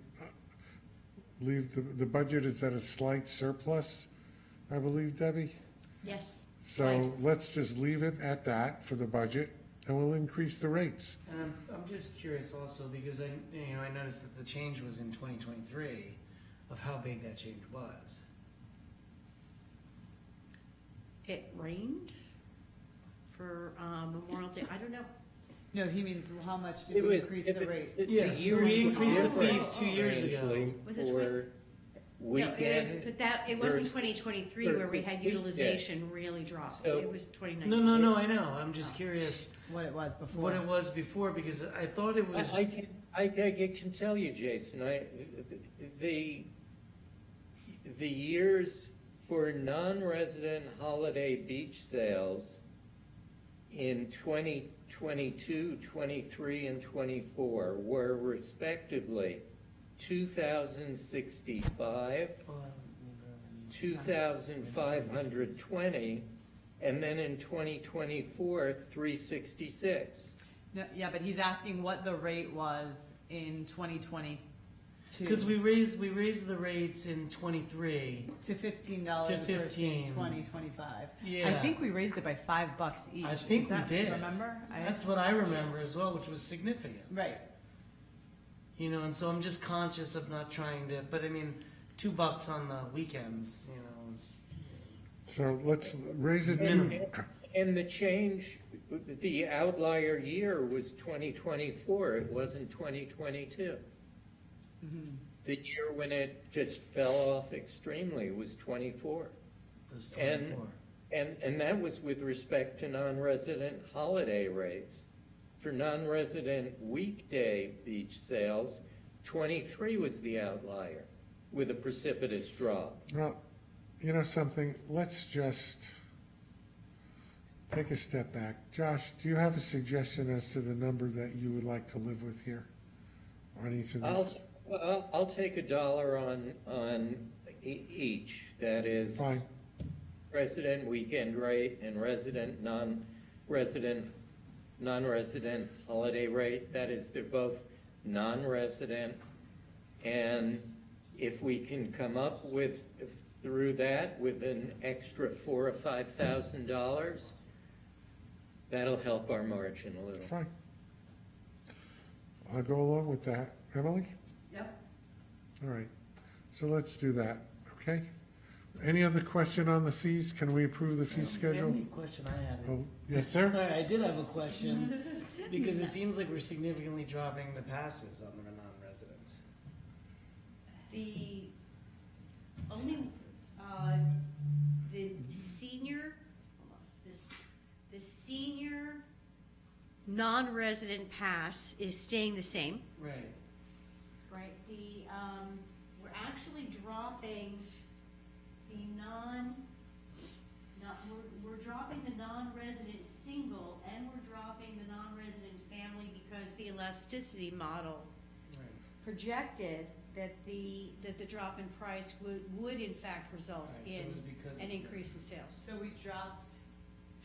is at a slight surplus, I believe, Debbie? Yes. So let's just leave it at that for the budget, and we'll increase the rates. And I'm just curious also, because I noticed that the change was in 2023, of how big that change was. It rained for Memorial Day. I don't know. No, he means how much did we increase the rate? Yeah, so we increased the fees 2 years ago. Was it For No, it was, weekend, but it wasn't versus- 2023 where we had versus utilization really drop. So- It was 2019. No, I know. I'm just curious What it was before. what it was before, because I thought it was. I can tell you, Jason, the years for non-resident holiday beach sales in 2022, 23, and 24 were respectively 2,065, 2,520, and then in 2024, 366. No, yeah, but he's asking what the rate was in 2022. Because we raised the rates in 23 to $15 to versus 15. 2025. Yeah. I think we raised it by $5 each. I think Is that, we did. Remember? That's what I remember as well, which was significant. Right. And so I'm just conscious of not trying to, but I mean, $2 on the weekends, So let's raise it Minimum. to, And the change, the outlier year was 2024, it wasn't 2022. The year when it just fell off extremely was 24. It was 24. And that was with respect to non-resident holiday rates. For non-resident weekday beach sales, 23 was the outlier with a precipitous drop. well, something, let's just take a step back. Josh, do you have a suggestion as to the number that you would like to live with here on each of these? I'll take $1 on each, that is. Fine. Resident weekend rate and non-resident holiday rate. That is, they're both non-resident. And if we can come up with, through that, with an extra $4,000 or $5,000, that'll help our margin a little. Fine. I'll go along with that. Emily? Yep. All right. So let's do that, okay? Any other question on the fees? Can we approve the fee The schedule? only question I had. Oh, yes, sir? I did have a question, because it seems like we're significantly dropping the passes on the non-residents. The only, the senior, the senior non-resident pass is staying the same. Right. Right, we're actually dropping the we're dropping the non-resident single, and we're dropping the non-resident family because the elasticity model Right. projected that the drop in price would in fact result Right, so it in was because an of- increase in sales. So we dropped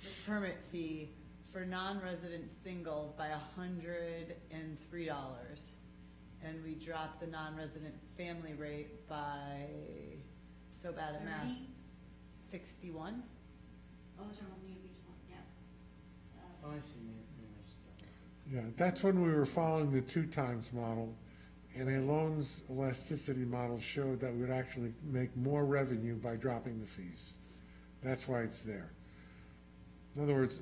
the permit fee for non-resident singles by $103. And we dropped the non-resident family rate by, so bad at math, 61? Oh, those are only each one, yeah. Oh, I see, maybe Yeah, that's when we were following the 2 times model, and a loans elasticity model showed that we would actually make more revenue by dropping the fees. That's why it's there. In other words,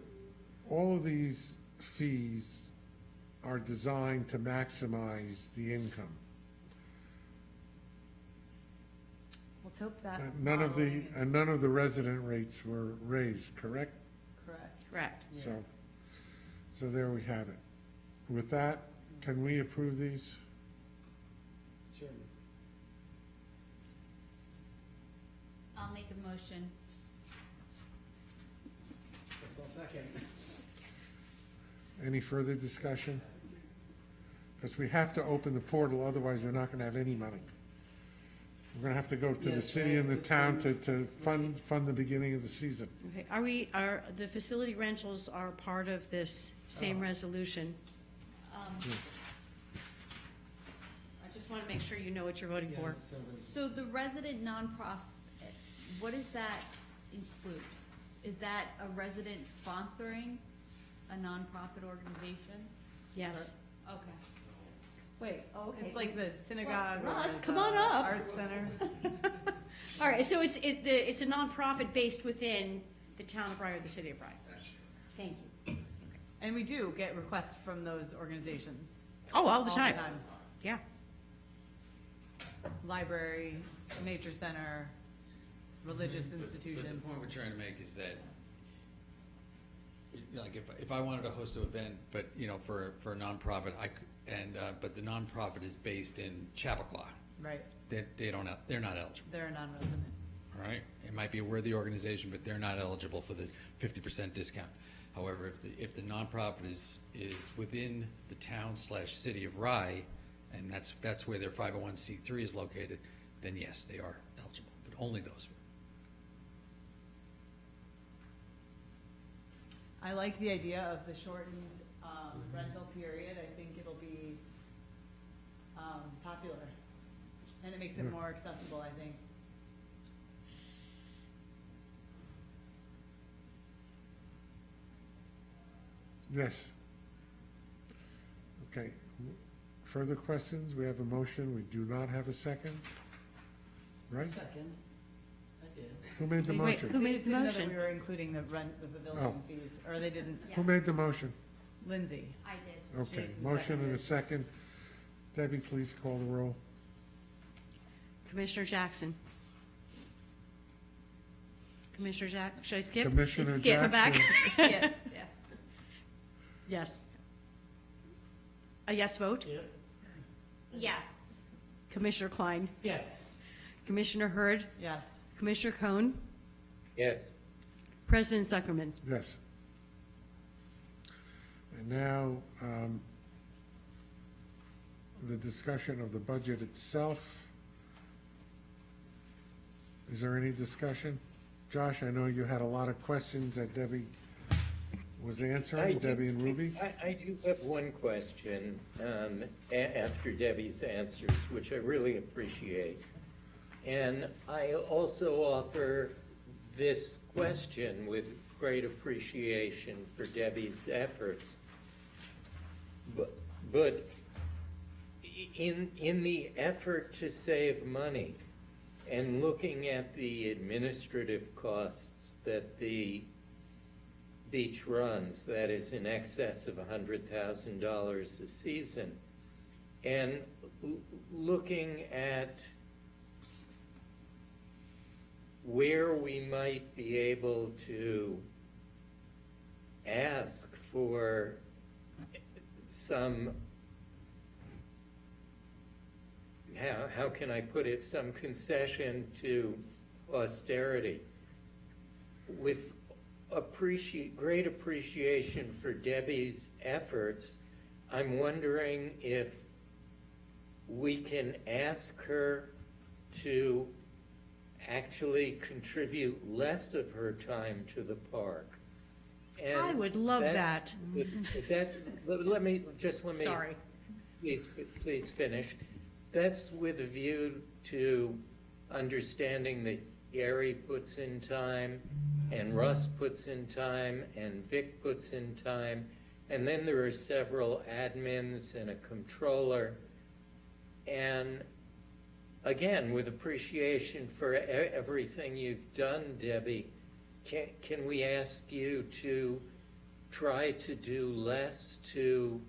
all of these fees are designed to maximize the income. Let's hope that. None of the, modeling is and none of the resident rates were raised, correct? correct. Correct. So there we have it. With that, can we approve these? Sure. I'll make a motion. Guess I'll second. Any further discussion? Because we have to open the portal, otherwise we're not gonna have any money. We're gonna have to go to the Yes, city and the it's town to fund the beginning of the season. Okay, are the facility rentals are part of this same resolution? Yes. I just want to make sure you know what you're voting for. Yeah, so the- So the resident nonprofit, what does that include? Is that a resident sponsoring a nonprofit organization? Yes. Okay. Wait, Okay. it's like the synagogue or Ross, the come on up. art center. All right, so it's a nonprofit based within the town of Rye or the city of Rye. Thank you. And we do get requests from those organizations. Oh, all the time. Yeah. Library, nature center, religious But institutions. the point we're trying to make is that, like, if I wanted to host an event, but, you know, for a nonprofit, but the nonprofit is based in Chappaqua, Right, they're not eligible, they're a non-resident. all right? It might be a worthy organization, but they're not eligible for the 50% discount. However, if the nonprofit is within the town/city of Rye, and that's where their 501c3 is located, then yes, they are eligible, but only those. I like the idea of the shortened rental period. I think it'll be popular. And it makes it more accessible, I think. Yes. Okay. Further questions? We have a motion. We do not have a second. Right? Second, I did. Who made the Wait, motion? who They made just the didn't know motion? that we were including the pavilion fees, or they didn't. Who made the motion? Lindsay. I did. Okay, Jason motion and a seconded. second. Debbie, please call the roll. Commissioner Jackson. Commissioner should I skip? Commissioner Skip, come back. Jackson. Yeah, yeah. Yes. A yes vote? Yes. Commissioner Klein. Yes. Commissioner Hurd. Yes. Commissioner Cohn. Yes. President Zuckerman. Yes. And now, the discussion of the budget itself. Is there any discussion? Josh, I know you had a lot of questions that Debbie was answering, Debbie and Ruby. I do have one question after Debbie's answers, which I really appreciate. And I also offer this question with great appreciation for Debbie's efforts. But in the effort to save money and looking at the administrative costs that the beach runs, that is in excess of $100,000 a season, and looking at where we might be able to ask for some, how can I put it, some concession to austerity. With great appreciation for Debbie's efforts, I'm wondering if we can ask her to actually contribute less of her time to the park. And I would love that's- let me. Sorry. Please finish. That's with a view to understanding that Gary puts in time, and Russ puts in time, and Vic puts in time, and then there are several admins and a controller. And again, with appreciation for everything you've done, Debbie, can we ask you to try to do less to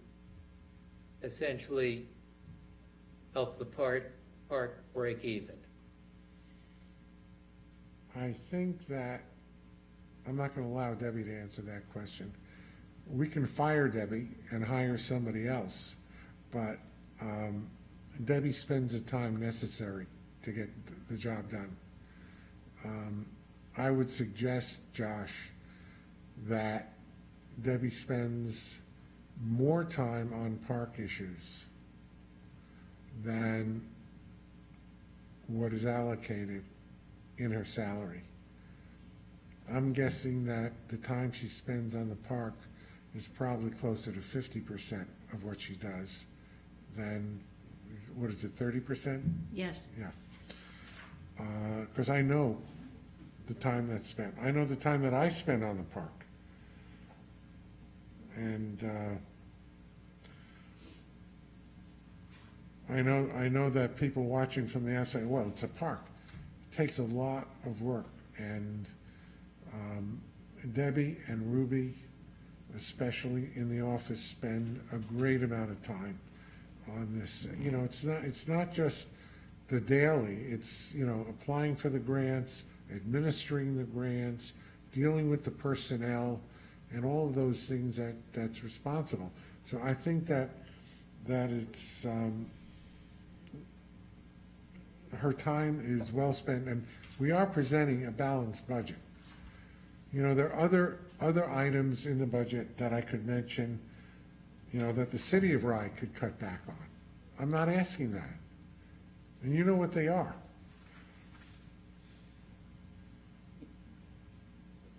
essentially help the park break even? I think that, I'm not gonna allow Debbie to answer that question. We can fire Debbie and hire somebody else, but Debbie spends the time necessary to get the job done. I would suggest, Josh, that Debbie spends more time on park issues than what is allocated in her salary. I'm guessing that the time she spends on the park is probably closer to 50% of what she does than, what is it, 30%? Yes. Yeah. Because I know the time that's spent. I know the time that I spend on the park. And I know that people watching from the outside, well, it's a park. It takes a lot of work. And Debbie and Ruby, especially in the office, spend a great amount of time on this. You know, it's not just the daily, it's, you know, applying for the grants, administering the grants, dealing with the personnel, and all of those things that's responsible. So I think that it's, her time is well spent, and we are presenting a balanced budget. You know, there are other items in the budget that I could mention, you know, that the city of Rye could cut back on. I'm not asking that. And you know what they are.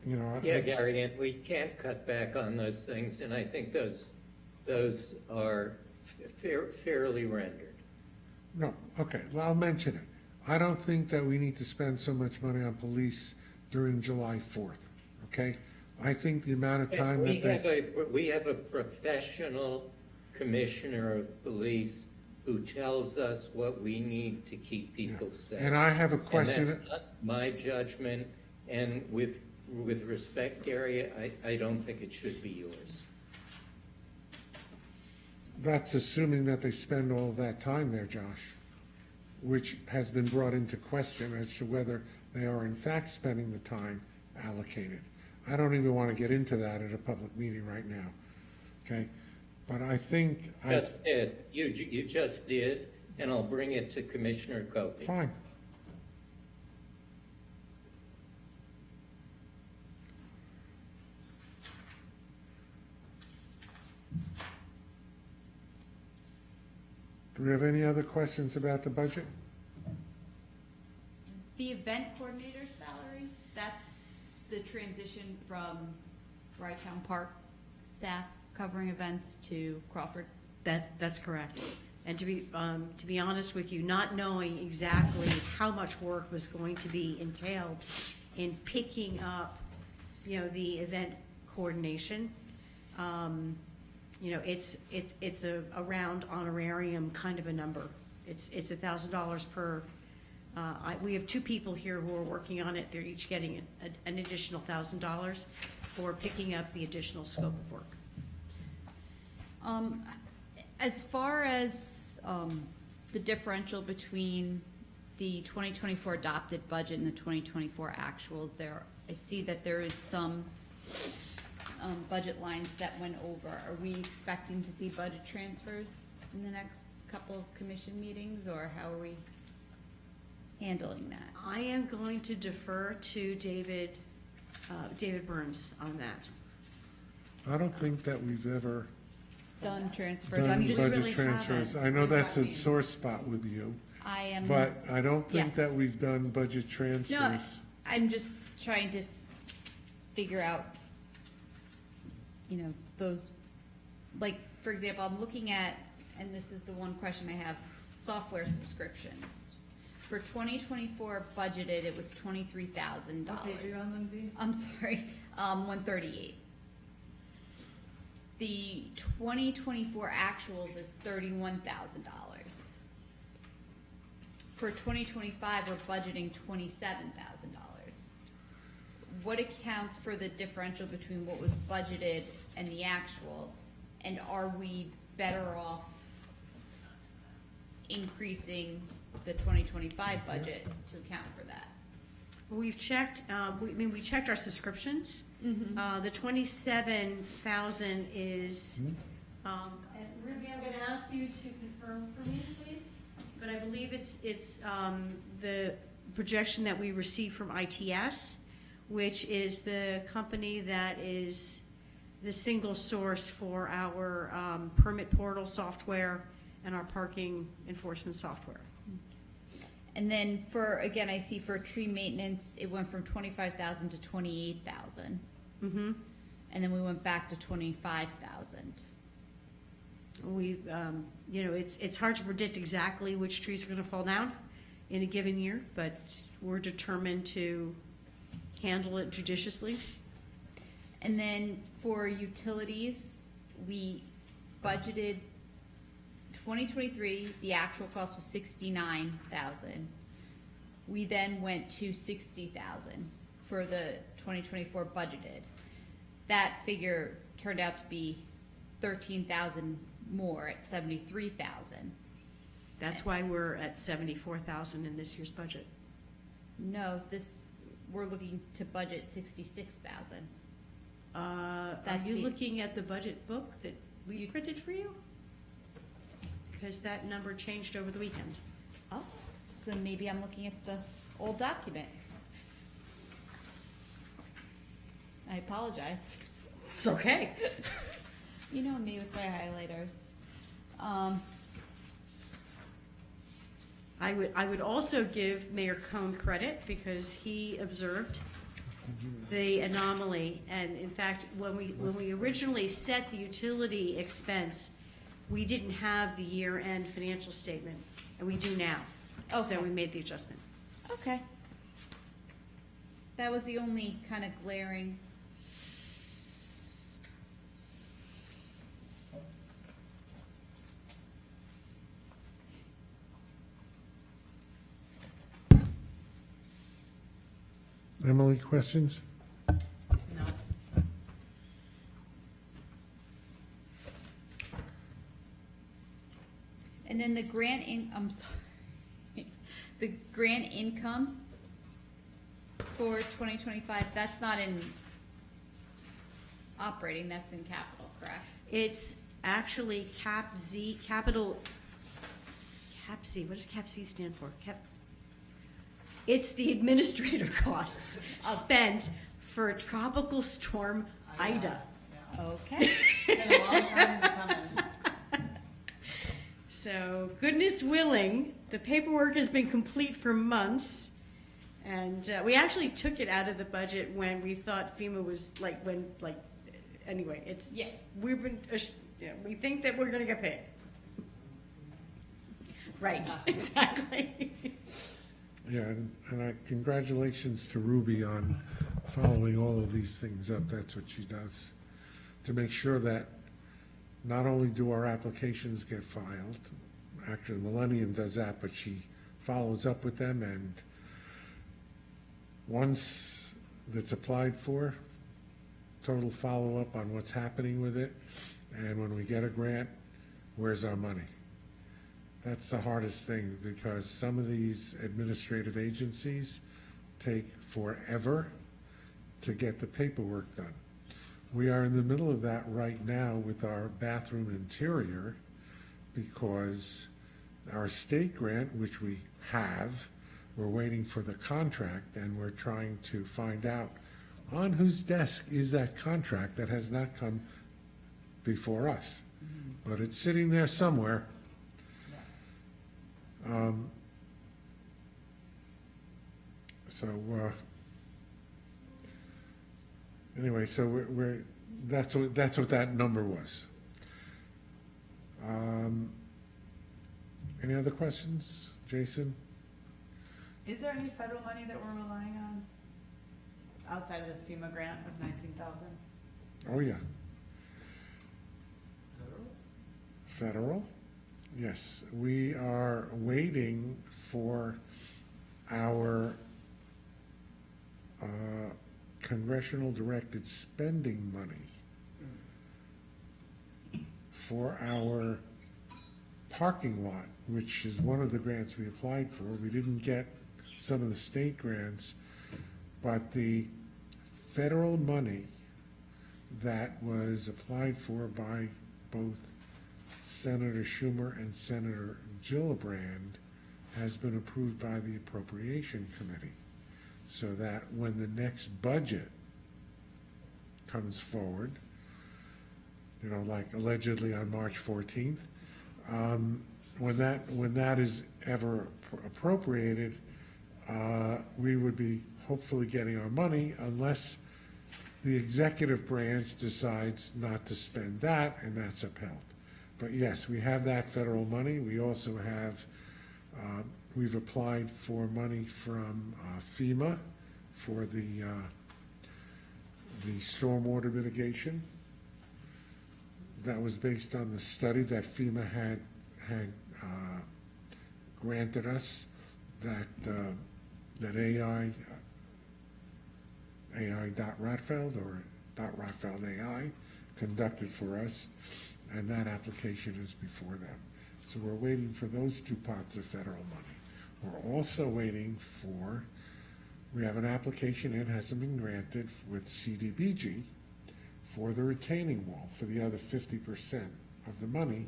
You know. Yeah, Gary, and we can't cut back on those things, and I think those are fairly rendered. No, okay, well, I'll mention it. I don't think that we need to spend so much money on police during July 4th, okay? I think the amount of time We have a professional commissioner of police who tells us what we need to keep people safe. And I have a question. And that's not my judgment, and with respect, Gary, I don't think it should be yours. That's assuming that they spend all of that time there, Josh, which has been brought into question as to whether they are in fact spending the time allocated. I don't even want to get into that at a public meeting right now, okay? But I think Just did. You just did, and I'll bring it to Commissioner Kopi. Fine. Do we have any other questions about the budget? The event coordinator's salary, that's the transition from Town Park staff covering events to Crawford. That's correct. And to be honest with you, not knowing exactly how much work was going to be entailed in picking up, you know, the event coordination, you know, it's a round honorarium kind of a number. It's $1,000 per. We have two people here who are working on it. They're each getting an additional $1,000 for picking up the additional scope of work. As far as the differential between the 2024 adopted budget and the 2024 actuals, I see that there is some budget lines that went over. Are we expecting to see budget transfers in the next couple of commission meetings, or how are we handling that? I am going to defer to David Burns on that. I don't think that we've ever done transfers. Done I'm just budget really transfers. haven't. I know that's a sore spot with you, I am. but I don't think Yes. that we've done budget transfers. No, I'm just trying to figure out, those, like, for example, I'm looking at, and this is the one question I have, software subscriptions. For 2024 budgeted, it was $23,000. What page are you on, Lindsay? I'm sorry, 138. The 2024 actuals is $31,000. For 2025, we're budgeting $27,000. What accounts for the differential between what was budgeted and the actual? And are we better off increasing the 2025 budget to account for that? We've checked, we checked our subscriptions. The 27,000 is, and Ruby, I'm gonna ask you to confirm for me, please. But I believe it's the projection that we received from ITS, which is the company that is the single source for our permit portal software and our parking enforcement software. And then I see for tree maintenance, it went from 25,000 to 28,000. Mm-hmm. And then we went back to 25,000. We, it's hard to predict exactly which trees are gonna fall down in a given year, but we're determined to handle it judiciously. And then for utilities, we budgeted 2023, the actual cost was 69,000. We then went to 60,000 for the 2024 budgeted. That figure turned out to be 13,000 more at 73,000. That's why we're at 74,000 in this year's budget. No, we're looking to budget 66,000. Are That's you the- looking at the budget book that we printed for you? Because that number changed over the weekend. Oh, so maybe I'm looking at the old document. I apologize. It's okay. You know me with my highlighters. I would also give Mayor Cohn credit because he observed the anomaly. And in fact, when we originally set the utility expense, we didn't have the year-end financial statement, and we do now. Okay. So we made the adjustment. Okay. That was the only kind of glaring. Emily, questions? No. And then the I'm sorry. The grant income for 2025, that's not in operating, that's in capital, correct? It's actually Cap Z. What does Cap Z stand for? It's the administrator costs spent for Tropical Storm Ida. Okay. Been a long time coming. So, goodness willing, the paperwork has been complete for months, and we actually took it out of the budget when we thought FEMA was anyway. It's we've been we think that we're going to get paid. Right, exactly. Yeah, and congratulations to Ruby on following all of these things up. That's what she does, to make sure that not only do our applications get filed, actually Millennium does that, but she follows up with them, and once it's applied for, total follow-up on what's happening with it, and when we get a grant, where's our money? That's the hardest thing, because some of these administrative agencies take forever to get the paperwork done. We are in the middle of that right now with our bathroom interior, because our state grant, which we have, we're waiting for the contract, and we're trying to find out on whose desk is that contract that has not come before us. but it's sitting there somewhere. So, anyway, so that's what that number was. Any other questions, Jason? Is there any federal money that we're relying on outside of this FEMA grant of 19,000? Oh, yeah. Federal? Yes, we are waiting for our congressional directed spending money for our parking lot, which is one of the grants we applied for. We didn't get some of the state grants, but the federal money that was applied for by both Senator Schumer and Senator Gillibrand has been approved by the Appropriation Committee, so that when the next budget comes forward, you know, like allegedly on March 14th, when that is ever appropriated, we would be hopefully getting our money, unless the executive branch decides not to spend that, and that's upheld. But yes, we have that federal money. We also have, we've applied for money from FEMA for the stormwater mitigation. That was based on the study that FEMA had granted us, that AI.Ratfeld or .Ratfeld AI conducted for us, and that application is before them. So we're waiting for those two pots of federal money. We're also waiting for, we have an application, it hasn't been granted, with CDBG for the retaining wall, for the other 50% of the money.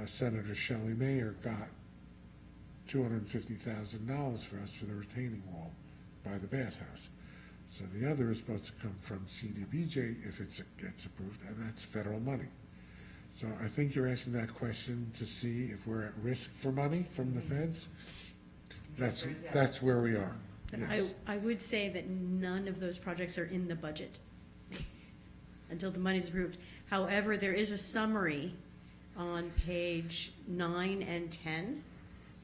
Senator Shelley Mayer got $250,000 for us for the retaining wall by the bathhouse. So the other is supposed to come from CDBG if it gets approved, and that's federal money. So I think you're asking that question to see if we're at risk for money from the feds. That's where we are. Yes. I would say that none of those projects are in the budget until the money's approved. However, there is a summary on page 9 and 10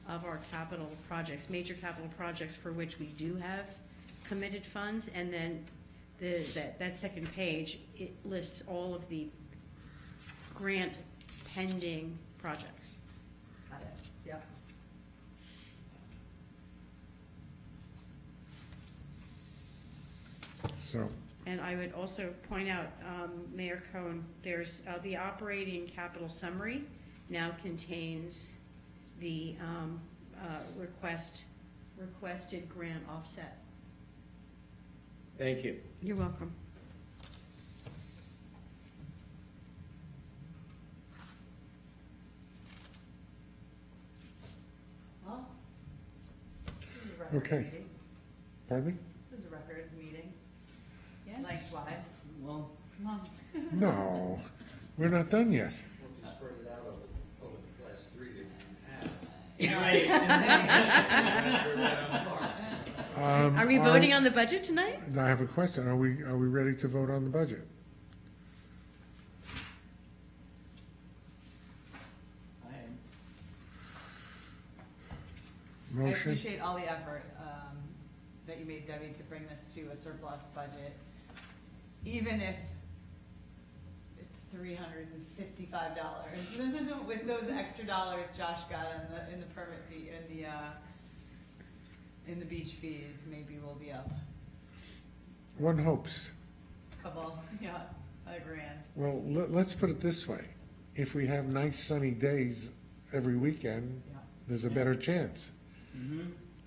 of our capital projects, major capital projects for which we do have committed funds, and then that second page, it lists all of the grant pending projects. Got it, yep. So, And I would also point out, Mayor Cohen, there's the operating capital summary now contains the requested grant offset. Thank you. You're welcome. Well, this is a record Okay. meeting. Pardon me? This is a record meeting, Yeah. lengthwise. Well, Come on. No, we're not done yet. We'll be spread it out over the last three that right. Are we voting on the budget tonight? I have a question. Are we ready to vote on the budget? I am. I Motion? appreciate all the effort that you made, Debbie, to bring this to a surplus budget. Even if it's $355 with those extra dollars Josh got in the permit fee, in the beach fees, maybe we'll be up One hopes. a couple, yeah, $1,000. Well, let's put it this way. If we have nice sunny days every weekend, Yeah. there's a better chance.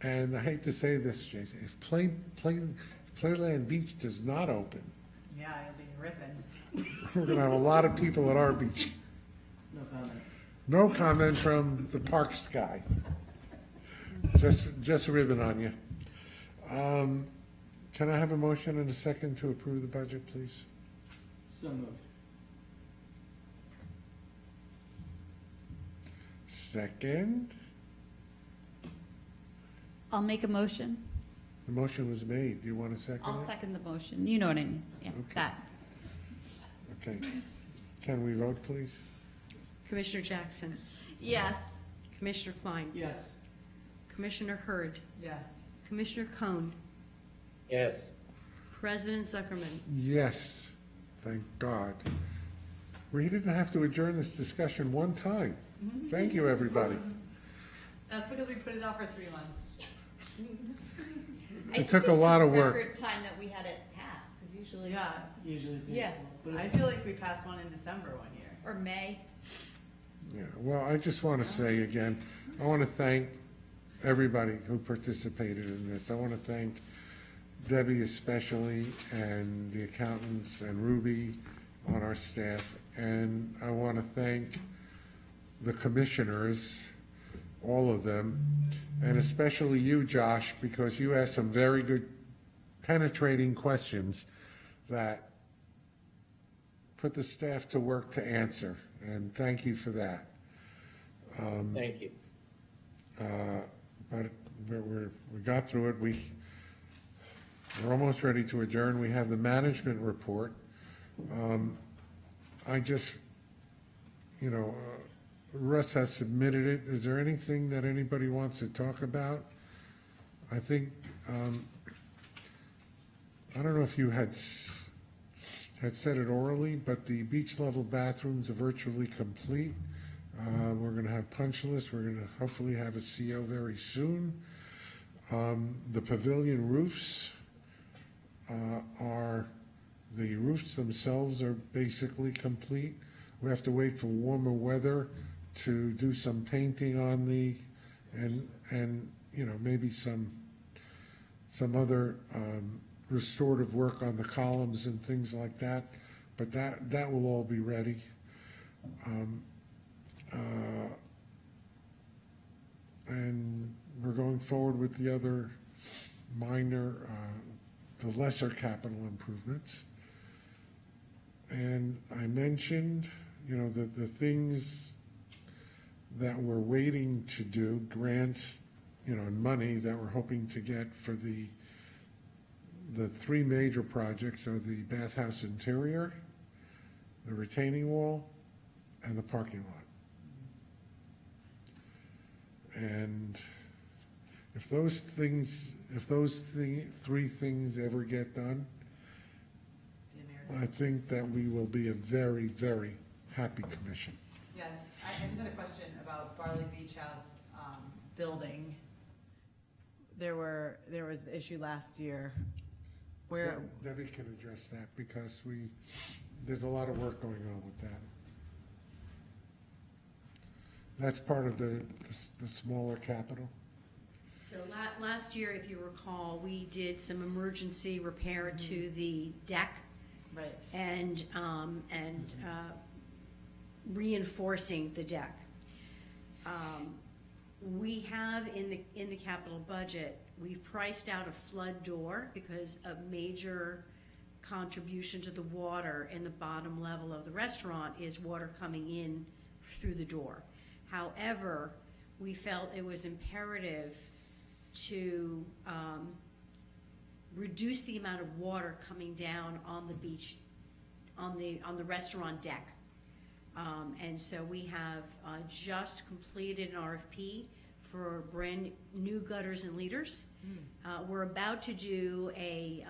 And I hate to say this, Jason, if Playland Beach does not open, Yeah, you'll be ripping. we're gonna have a lot of people at our beach. No comment. No comment from the park sky. Just ribbon on you. Can I have a motion and a second to approve the budget, please? So moved. second? I'll make a motion. The motion was made. Do you want a second? I'll second the motion. You know what I mean? Yeah, Okay. that. Okay. Can we vote, please? Commissioner Jackson, Yes. Commissioner Klein, Yes. Commissioner Hurd, Yes. Commissioner Cohn, Yes. President Zuckerman. Yes. Thank God. We didn't have to adjourn this discussion one time. Thank you, everybody. That's because we put it off for 3 months. It took a lot of work. Record time that we had it pass, because usually. Yeah, Usually it takes. Yeah. But I feel like we passed one in December one year. Or May. Yeah, well, I just want to say again, I want to thank everybody who participated in this. I want to thank Debbie especially, and the accountants, and Ruby on our staff. And I want to thank the commissioners, all of them, and especially you, Josh, because you asked some very good penetrating questions that put the staff to work to answer, and thank you for that. Thank you. But we got through it. We're almost ready to adjourn. We have the management report. I just, Russ has submitted it. Is there anything that anybody wants to talk about? I think, I don't know if you had said it orally, but the beach level bathrooms are virtually complete. We're gonna have punch lists. We're gonna hopefully have a CO very soon. The pavilion roofs the roofs themselves are basically complete. We have to wait for warmer weather to do some painting on and maybe some other restorative work on the columns and things like that, but that will all be ready. And we're going forward with the other minor, the lesser capital improvements. And I mentioned, the things that we're waiting to do, grants, and money that we're hoping to get for the 3 major projects are the bathhouse interior, the retaining wall, and the parking lot. And if those 3 things ever get done, I think that we will be a very, very happy commission. Yes, I just had a question about Barley Beach House building. There was the issue last year where. Debbie can address that because there's a lot of work going on with that. That's part of the smaller capital. So last year, if you recall, we did some emergency repair to the deck. Right. And reinforcing the deck. We have in the capital budget, we've priced out a flood door because a major contribution to the water in the bottom level of the restaurant is water coming in through the door. However, we felt it was imperative to reduce the amount of water coming down on the beach, on the restaurant deck. And so we have just completed an RFP for brand new gutters and leaders. We're about to do a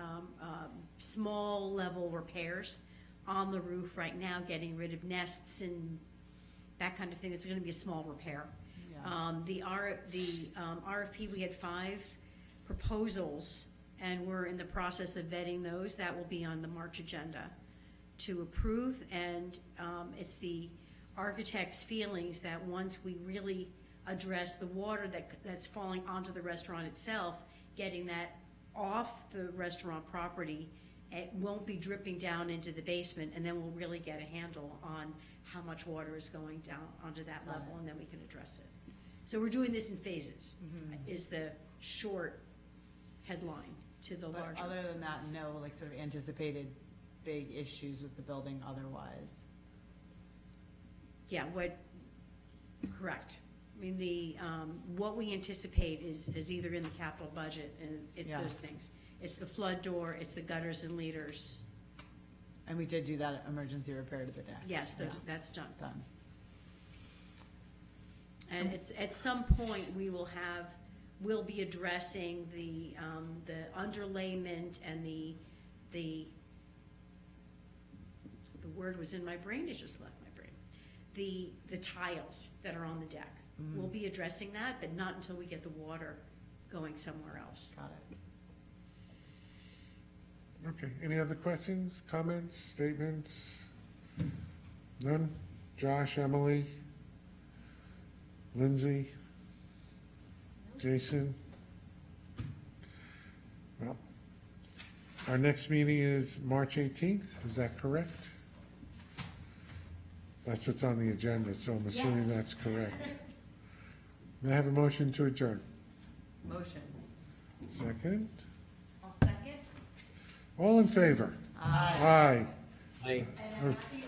small level repairs on the roof right now, getting rid of nests and that kind of thing. It's going to be a small repair. Yeah. The RFP, we had 5 proposals, and we're in the process of vetting those. That will be on the March agenda to approve, and it's the architect's feelings that once we really address the water that's falling onto the restaurant itself, getting that off the restaurant property, it won't be dripping down into the basement, and then we'll really get a handle on how much water is going down onto that level, and then we can address it. So we're doing this in phases, is the short headline to the But larger. other than that, no sort of anticipated big issues with the building otherwise. Yeah, correct. I mean, what we anticipate is either in the capital budget, and it's Yeah. those things. It's the flood door, it's the gutters and leaders. And we did do that emergency repair to the deck. Yes, Yeah, that's done. done. And it's, at some point, we'll be addressing the underlayment and the word was in my brain, it just left my brain. The tiles that are on the deck. We'll be addressing that, but not until we get the water going somewhere else. Got it. Okay, any other questions, comments, statements? None? Josh, Emily? Lindsay? Jason? Well, our next meeting is March 18th, is that correct? That's what's on the agenda, so I'm assuming Yes. that's correct. May I have a motion to adjourn? Motion. Second? I'll second. All in favor? Aye. Aye. I, And a happy